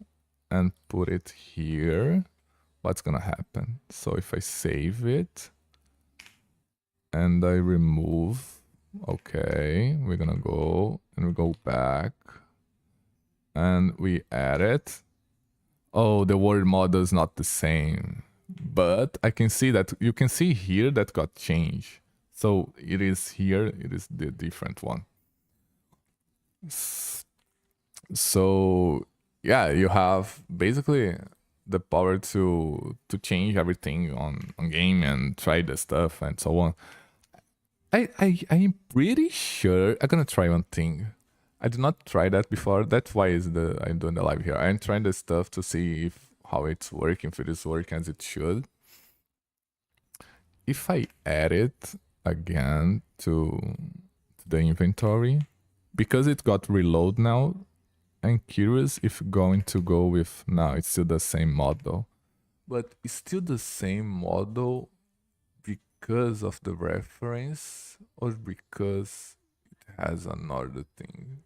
and put it here, what's gonna happen? So if I save it and I remove, okay, we're gonna go and we go back and we add it. Oh, the word model is not the same, but I can see that you can see here that got changed. So it is here, it is the different one. So yeah, you have basically the power to change everything on game and try the stuff and so on. I'm pretty sure I'm gonna try one thing. I did not try that before. That's why I'm doing the live here. I'm trying the stuff to see how it's working, if it is working as it should. If I add it again to the inventory, because it got reload now, I'm curious if going to go with now it's still the same model. But it's still the same model because of the reference or because it has another thing.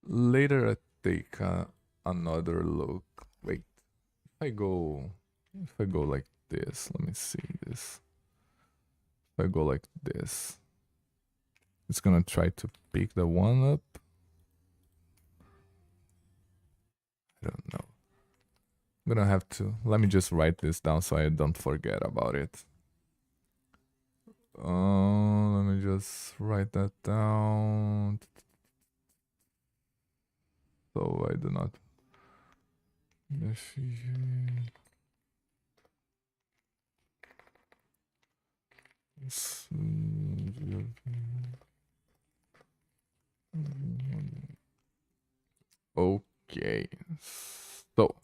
Later I take another look. Wait, if I go like this, let me see this. If I go like this, it's gonna try to pick the one up. I don't know. I'm gonna have to, let me just write this down so I don't forget about it. Let me just write that down. So I do not. Okay. So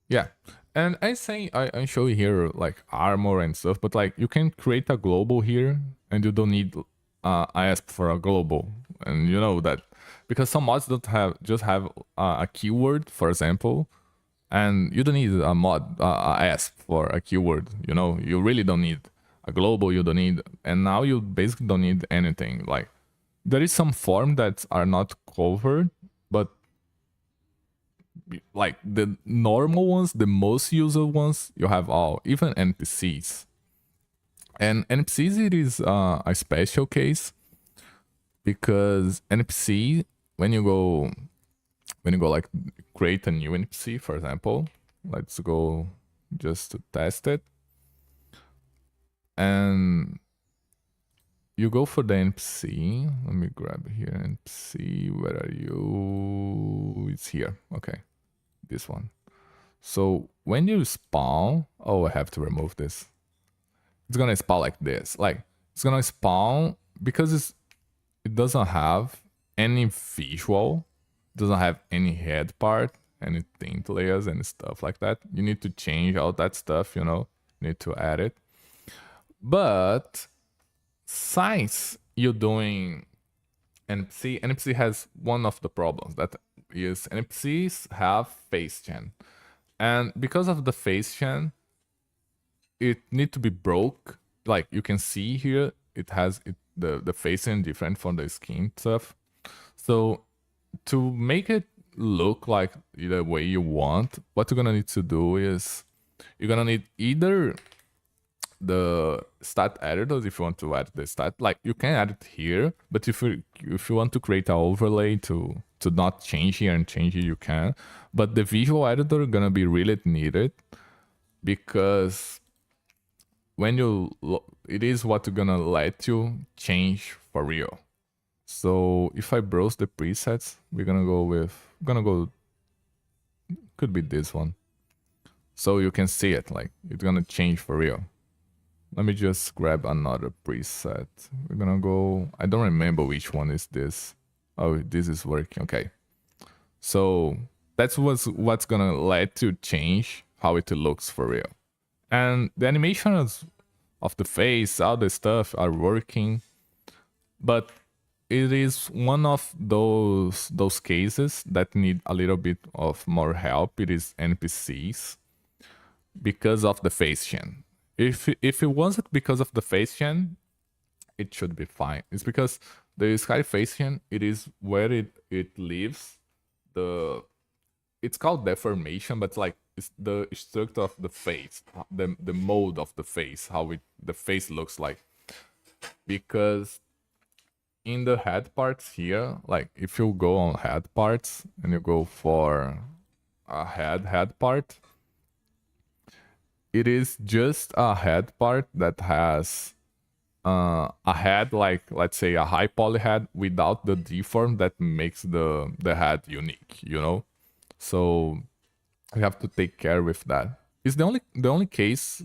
yeah, and I say I show you here like armor and stuff, but like you can create a global here, and you don't need ISP for a global, and you know that because some mods don't have just have a keyword, for example, and you don't need a mod ISP for a keyword. You know, you really don't need a global. You don't need, and now you basically don't need anything. Like there is some form that are not covered, but like the normal ones, the most used ones, you have all, even NPCs. And NPCs, it is a special case because NPC, when you go when you go like create a new NPC, for example, let's go just to test it. And you go for the NPC. Let me grab here NPC. Where are you? It's here. Okay, this one. So when you spawn, oh, I have to remove this. It's gonna spawn like this. Like it's gonna spawn because it doesn't have any visual, doesn't have any head part, any tint layers and stuff like that. You need to change all that stuff, you know. You need to add it. But since you're doing NPC has one of the problems that is NPCs have face chain. And because of the face chain, it need to be broke. Like you can see here, it has the facing different from the skin stuff. So to make it look like the way you want, what you're gonna need to do is you're gonna need either the stat editors if you want to add the stat. Like you can add it here, but if you want to create an overlay to not change here and change here, you can. But the visual editor gonna be really needed because when it is what gonna let you change for real. So if I browse the presets, we're gonna go could be this one. So you can see it, like it's gonna change for real. Let me just grab another preset. We're gonna go, I don't remember which one is this. Oh, this is working, okay. So that's what's gonna let you change how it looks for real. And the animations of the face, all the stuff are working, but it is one of those cases that need a little bit of more help. It is NPCs because of the face chain. If it wasn't because of the face chain, it should be fine. It's because the sky face chain, it is where it lives the, it's called deformation, but like it's the structure of the face, the mold of the face, how the face looks like. Because in the head parts here, like if you go on head parts and you go for a head part, it is just a head part that has a head, like let's say a high poly head without the deform that makes the head unique, you know. So you have to take care with that. It's the only case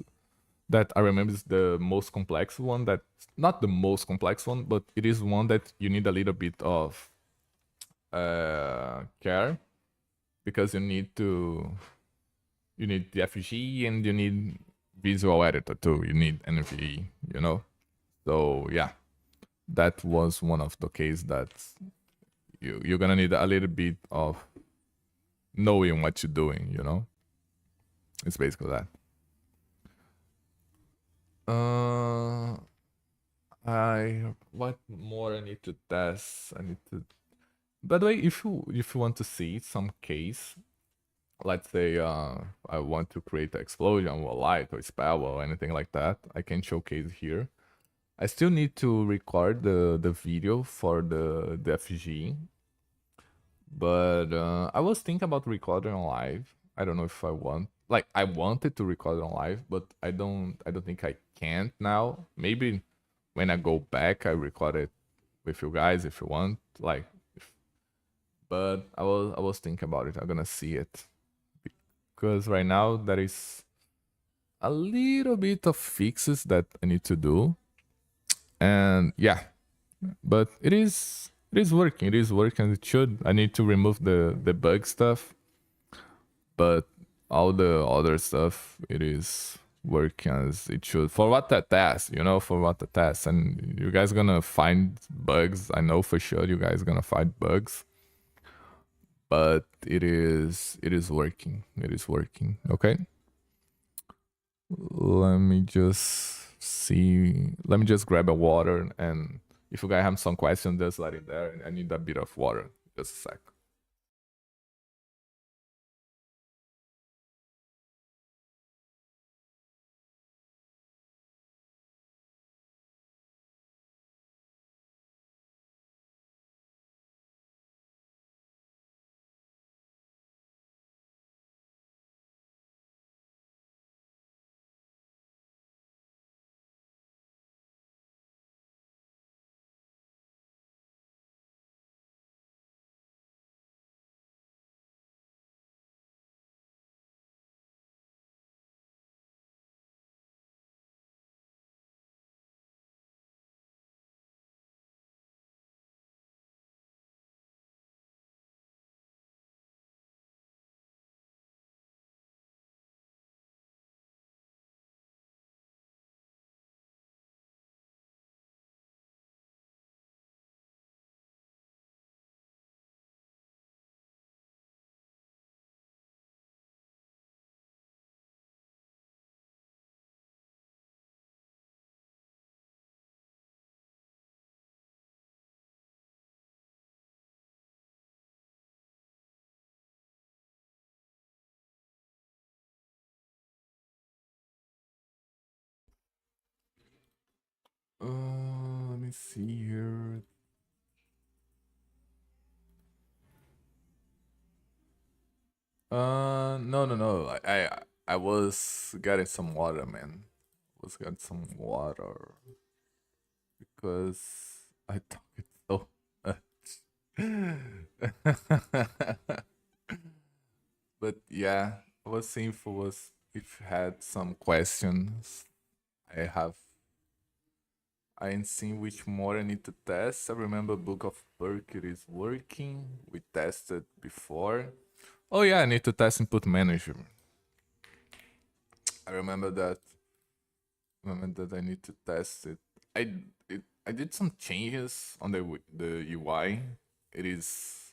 that I remember is the most complex one. That not the most complex one, but it is one that you need a little bit of care because you need the FG and you need visual editor too. You need NVE, you know. So yeah, that was one of the cases that you're gonna need a little bit of knowing what you're doing, you know. It's basically that. What more I need to test? I need to. By the way, if you want to see some case, let's say I want to create an explosion or light or spell or anything like that, I can showcase here. I still need to record the video for the FG, but I was thinking about recording on live. I don't know if I want, like I wanted to record on live, but I don't think I can't now. Maybe when I go back, I record it with you guys if you want, like. But I was thinking about it. I'm gonna see it because right now there is a little bit of fixes that I need to do, and yeah, but it is working. It is working. It should. I need to remove the bug stuff, but all the other stuff it is working as it should. For what the test, you know, for what the test, and you guys gonna find bugs. I know for sure you guys gonna find bugs, but it is working. It is working. Okay. Let me just see. Let me just grab a water, and if you guys have some questions, just let it there. I need a bit of water. Just a sec. see here. No. I was getting some water, man. Was getting some water because I talked so much. But yeah, I was saying for was if you had some questions, I have. I ain't seen which more I need to test. I remember Book of Burkett is working. We tested before. Oh yeah, I need to test Input Manager. I remember that. Remember that I need to test it. I did some changes on the UI. It is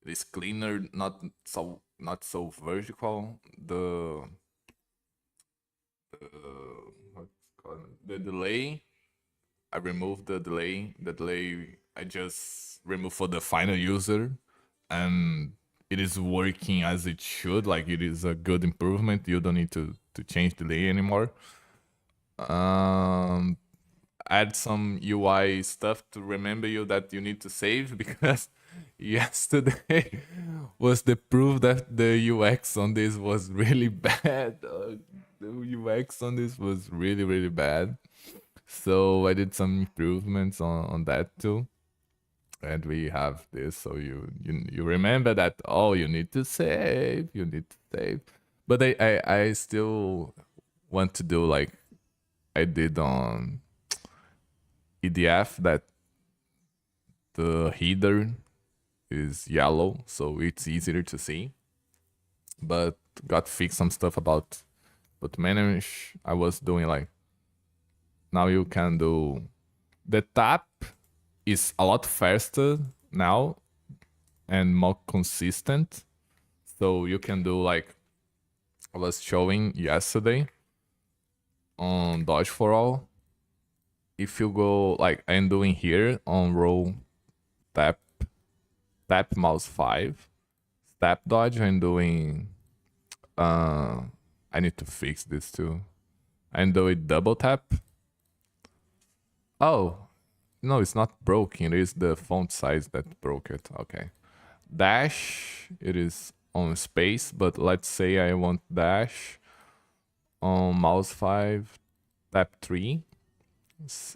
it is cleaner, not so vertical. What's it called? The delay. I removed the delay. The delay I just removed for the final user, and it is working as it should. Like it is a good improvement. You don't need to change delay anymore. Um, add some UI stuff to remember you that you need to save because yesterday was the proof that the UX on this was really bad. The UX on this was really bad. So I did some improvements on that too. And we have this, so you remember that you need to save, you need to save. But I still want to do like I did on EDF, that the header is yellow, so it's easier to see. But got to fix some stuff about but manage. I was doing like now you can do the tap is a lot faster now and more consistent. So you can do like I was showing yesterday on Dodge for All. If you go like I'm doing here on row tap mouse 5, step dodge, I'm doing I need to fix this too. I'm doing double tap. Oh, no, it's not broken. It is the font size that broke it. Okay. Dash, it is on space, but let's say I want dash on mouse 5, tap 3.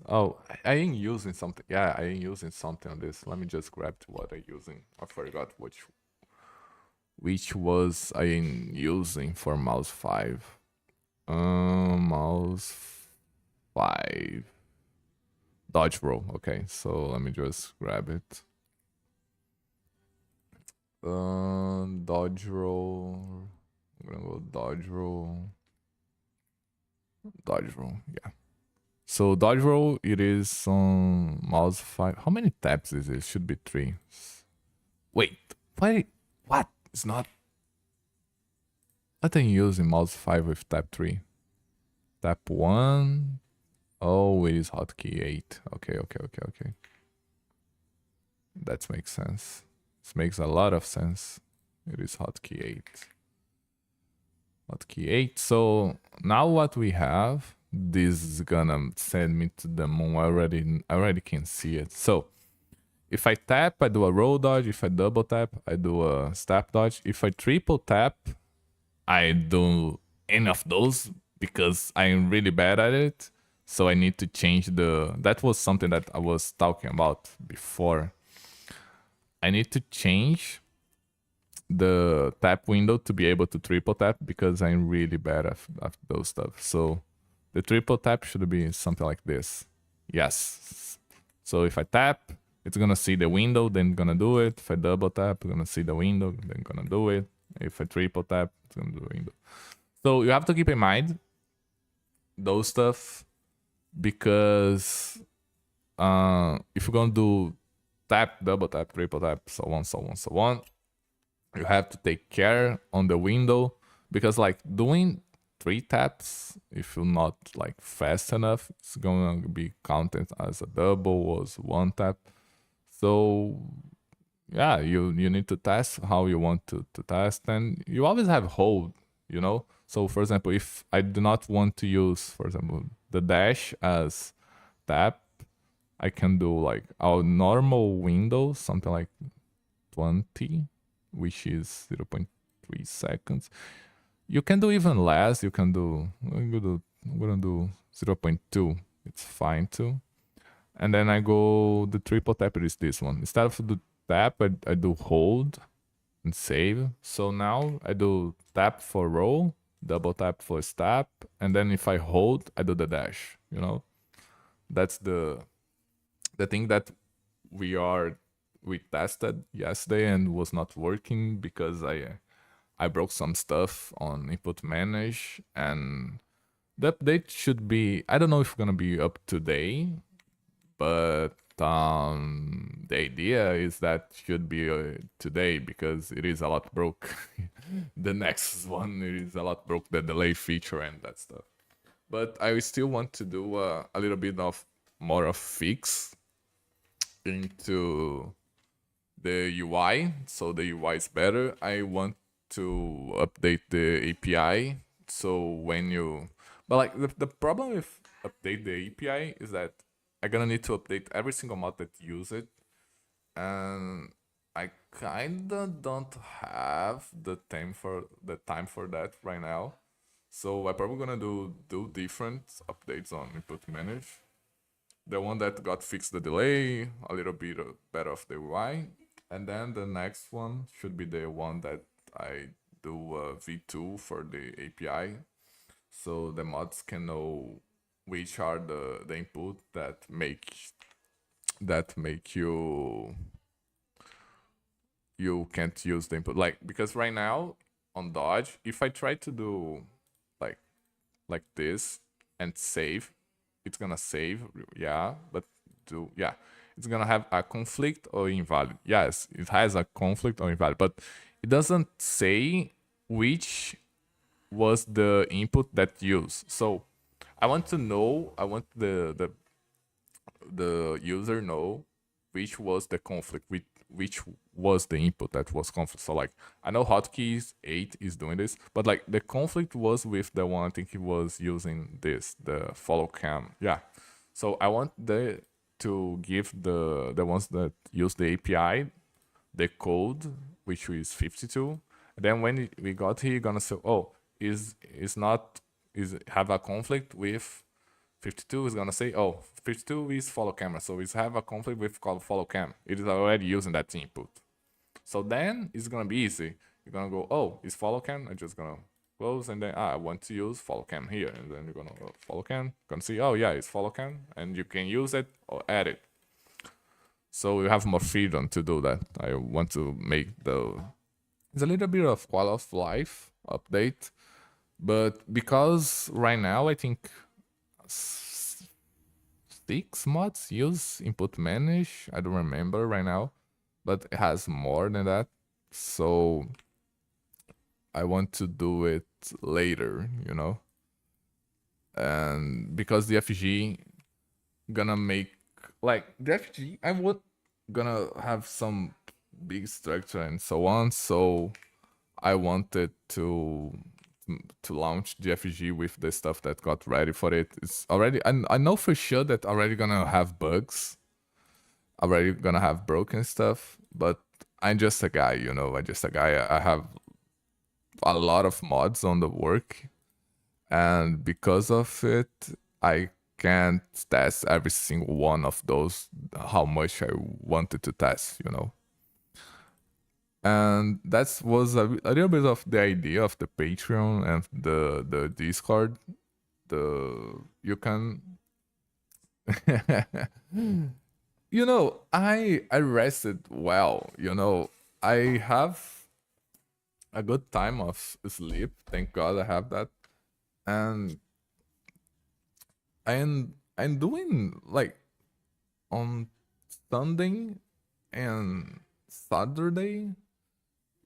Oh, I ain't using something. Yeah, I ain't using something on this. Let me just grab to what I'm using. I forgot which was I using for mouse 5. Mouse 5. Dodge roll. Okay, so let me just grab it. Dodge roll. I'm gonna go dodge roll. Dodge roll, yeah. So dodge roll, it is on mouse 5. How many taps is it? Should be 3. Wait, why? What? It's not. What am you using mouse 5 with tap 3? Tap 1. Oh, it is hotkey 8. Okay. That makes sense. This makes a lot of sense. It is hotkey 8. Hotkey 8. So now what we have, this is gonna send me to the moon. I already can see it. So if I tap, I do a roll dodge. If I double tap, I do a step dodge. If I triple tap, I do any of those because I'm really bad at it. So I need to change that was something that I was talking about before. I need to change the tap window to be able to triple tap because I'm really bad at those stuff. So the triple tap should be something like this. Yes. So if I tap, it's gonna see the window, then gonna do it. If I double tap, it's gonna see the window, then gonna do it. If I triple tap, it's gonna do the window. So you have to keep in mind those stuff because if you're gonna do tap, double tap, triple tap, so on, you have to take care on the window because like doing 3 taps, if you're not like fast enough, it's gonna be counted as a double or as 1 tap. So yeah, you need to test how you want to test, and you always have hold, you know. So for example, if I do not want to use, for example, the dash as tap, I can do like our normal window, something like 20, which is 0.3 seconds. You can do even less. You can do, I'm gonna do 0.2. It's fine too. And then I go, the triple tap is this one. Instead of the tap, I do hold and save. So now I do tap for roll, double tap for step, and then if I hold, I do the dash, you know? That's the thing that we tested yesterday and was not working because I broke some stuff on input manage, and the update should be, I don't know if it's gonna be up today, but the idea is that should be today because it is a lot broke. The next one it is a lot broke, the delay feature and that stuff. But I still want to do a little bit of more of fix into the UI, so the UI is better. I want to update the API, so when you, but like the problem with update the API is that I'm gonna need to update every single mod that use it, and I kinda don't have the time for that right now. So I'm probably gonna do different updates on input manage. The one that got fixed the delay, a little bit better of the UI, and then the next one should be the one that I do V2 for the API, so the mods can know which are the input that make you can't use the input, like because right now on Dodge, if I try to do like this and save, it's gonna save, yeah, but it's gonna have a conflict or invalid. Yes, it has a conflict or invalid, but it doesn't say which was the input that used. So I want to know, I want the user know which was the conflict, which was the input that was conflict. So like I know hotkeys 8 is doing this, but like the conflict was with the one, I think he was using this, the follow cam. Yeah. So I want to give the ones that use the API the code, which is 52. Then when we got here, gonna say, oh, is not is have a conflict with 52, is gonna say, oh, 52 is follow camera, so it's have a conflict with follow cam. It is already using that input. So then it's gonna be easy. You're gonna go, oh, it's follow cam. I'm just gonna close, and then I want to use follow cam here, and then you're gonna go follow cam. Gonna see, oh yeah, it's follow cam, and you can use it or add it. So you have more freedom to do that. I want to make it's a little bit of quality of life update, but because right now I think 6 mods use input manage. I don't remember right now, but it has more than that. So I want to do it later, and because the FG gonna make, like, the FG, I would gonna have some big structure and so on. So I wanted to launch the FG with the stuff that got ready for it. It's already, I know for sure that already gonna have bugs, already gonna have broken stuff, but I'm just a guy, I'm just a guy. I have a lot of mods on the work, and because of it, I can't test every single one of those how much I wanted to test, And that was a little bit of the idea of the Patreon and the Discord. You can I rested well, I have a good time of sleep. Thank God I have that. And I'm doing like on Sunday and Saturday.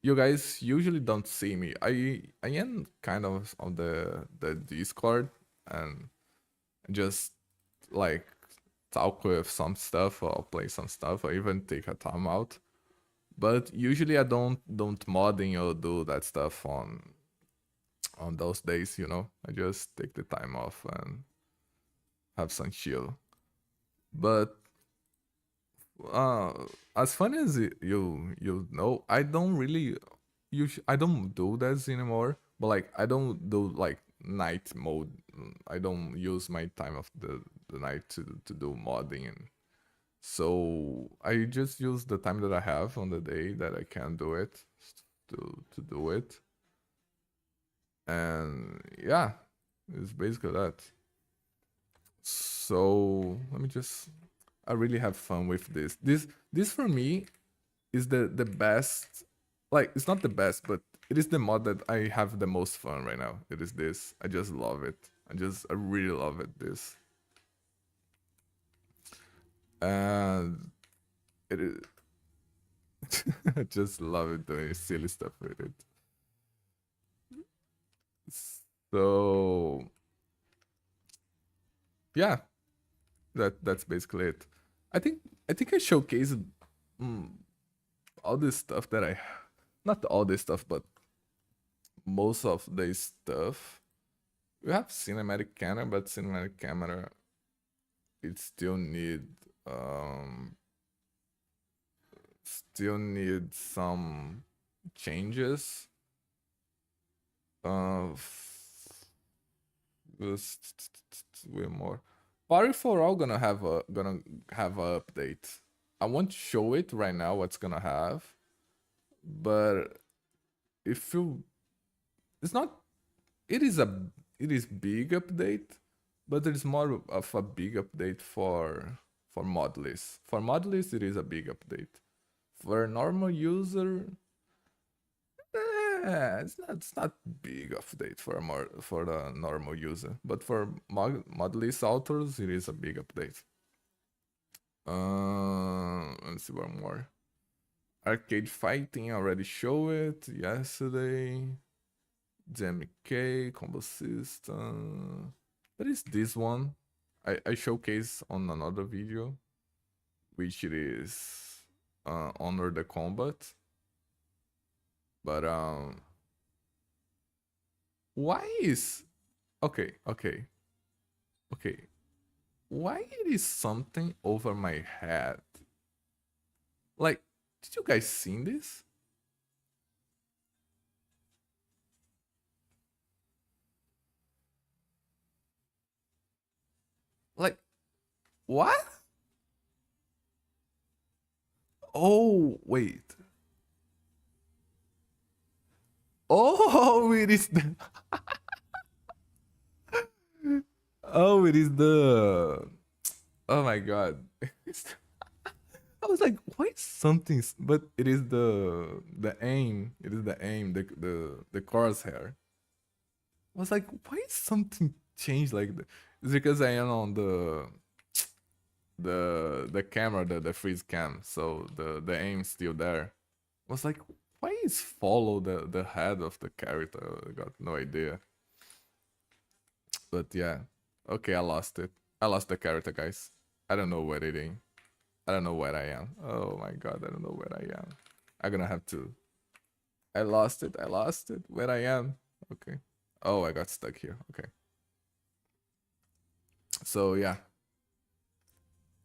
You guys usually don't see me. I am kind of on the Discord and just like talk with some stuff or play some stuff or even take a time out. But usually I don't modding or do that stuff on those days, I just take the time off and have some chill. But uh, as funny as you know, I don't really I don't do that anymore. But like, I don't do like night mode. I don't use my time of the night to do modding, and so I just use the time that I have on the day that I can do it to do it. And yeah, it's basically that. So let me just, I really have fun with this. This for me is the best. Like, it's not the best, but it is the mod that I have the most fun right now. It is this. I just love it. I really love it. This. And it is. I just love it doing silly stuff with it. So yeah, that's basically it. I think I think I showcased mm, all this stuff that I, not all this stuff, but most of the stuff. We have cinematic camera, but cinematic camera, it um still need some changes. Just way more. Party for all gonna have a update. I won't show it right now what's gonna have, but if you, it's not, it is a, it is big update, but there is more of a big update for mod list. For mod list, it is a big update. For a normal user, it's not big update for a more for the normal user, but for mod list authors, it is a big update. Let's see one more. Arcade fighting, I already showed it yesterday. DMK combo system. There is this one. I showcase on another video, which it is Honor the Combat. But why is, okay, why it is something over my head? Like, did you guys seen this? Like, what? Oh, wait. Oh, it is the. Oh, it is the. Oh my god. I was like, why is something? But it is the aim. It is the aim. The crosshair. I was like, why is something changed like that? It's because I am on the camera, the freeze cam, so the aim's still there. I was like, why is follow the head of the character? I got no idea. But yeah, okay, I lost it. I lost the character, guys. I don't know where it is. I don't know where I am. Oh my god, I don't know where I am. I'm gonna have to. I lost it. I lost it. Where I am. Okay. Oh, I got stuck here. Okay. So yeah,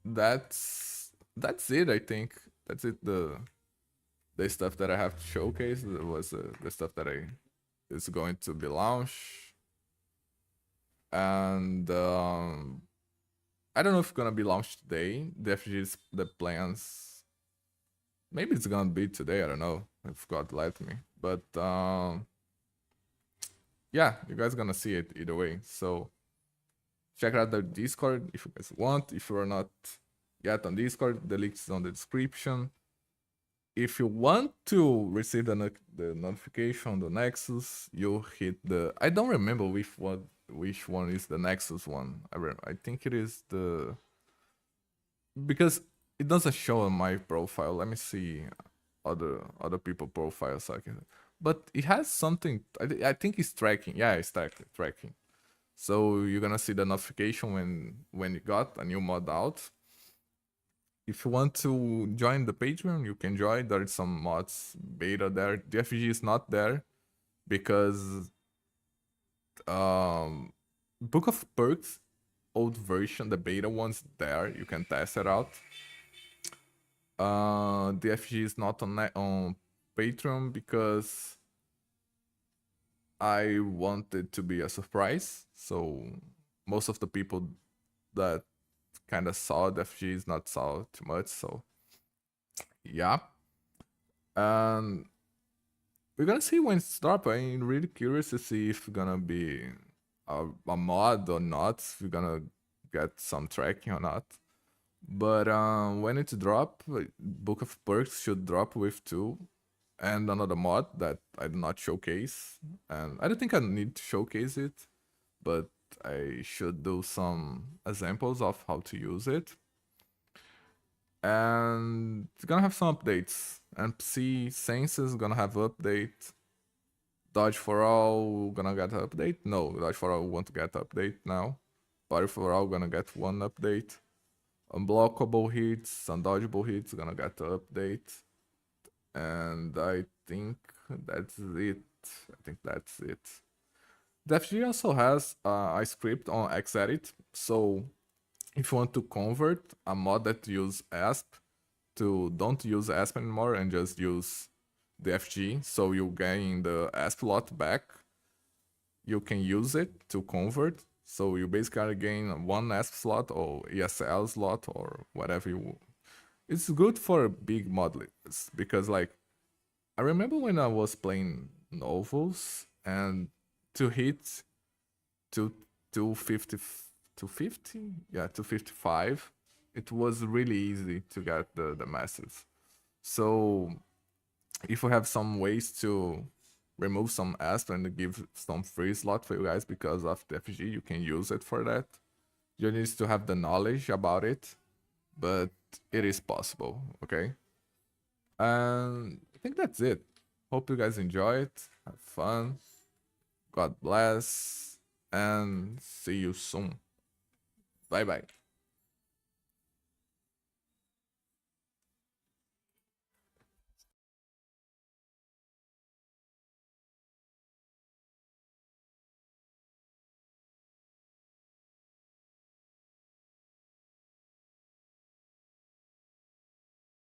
that's it. I think that's it. The stuff that I have to showcase was the stuff that I is going to be launched, and I don't know if it's gonna be launched today. The FG's the plans. Maybe it's gonna be today. I don't know if God let me, but yeah, you guys gonna see it either way. So check out the Discord if you guys want. If you are not yet on Discord, the link is on the description. If you want to receive the notification on the Nexus, you hit the. I don't remember which one is the Nexus one. I think it is the, because it doesn't show on my profile. Let me see other people profiles so I can. But it has something. I think it's tracking. Yeah, it's tracking. So you're gonna see the notification when you got a new mod out. If you want to join the Patreon, you can join. There is some mods beta there. The FG is not there because Book of Perks old version, the beta one's there. You can test it out. The FG is not on Patreon because I want it to be a surprise. So most of the people that kind of saw the FG is not saw too much. So yeah, and we're gonna see when it's drop. I'm really curious to see if it's gonna be a mod or not. If we're gonna get some tracking or not. But when it drop, Book of Perks should drop with two, and another mod that I do not showcase. And I don't think I need to showcase it, but I should do some examples of how to use it. And it's gonna have some updates. NPC Sense is gonna have update. Dodge for All gonna get update. No, Dodge for All won't get update now. Party for All gonna get one update. Unblockable hits, undodgeable hits gonna get the update. And I think that's it. I think that's it. DefG also has a script on Xedit, so if you want to convert a mod that use ASP to don't use ASP anymore and just use the FG, so you gain the ASP lot back, you can use it to convert. So you basically gain one ASP slot or ESL slot or whatever you. It's good for big models because like I remember when I was playing novels and to hit to 250 250 yeah 255 it was really easy to get the masters. So if we have some ways to remove some asp and give some free slot for you guys because of the FG, you can use it for that. You need to have the knowledge about it, but it is possible. Okay, and I think that's it. Hope you guys enjoy it, have fun, God bless, and see you soon. Bye bye.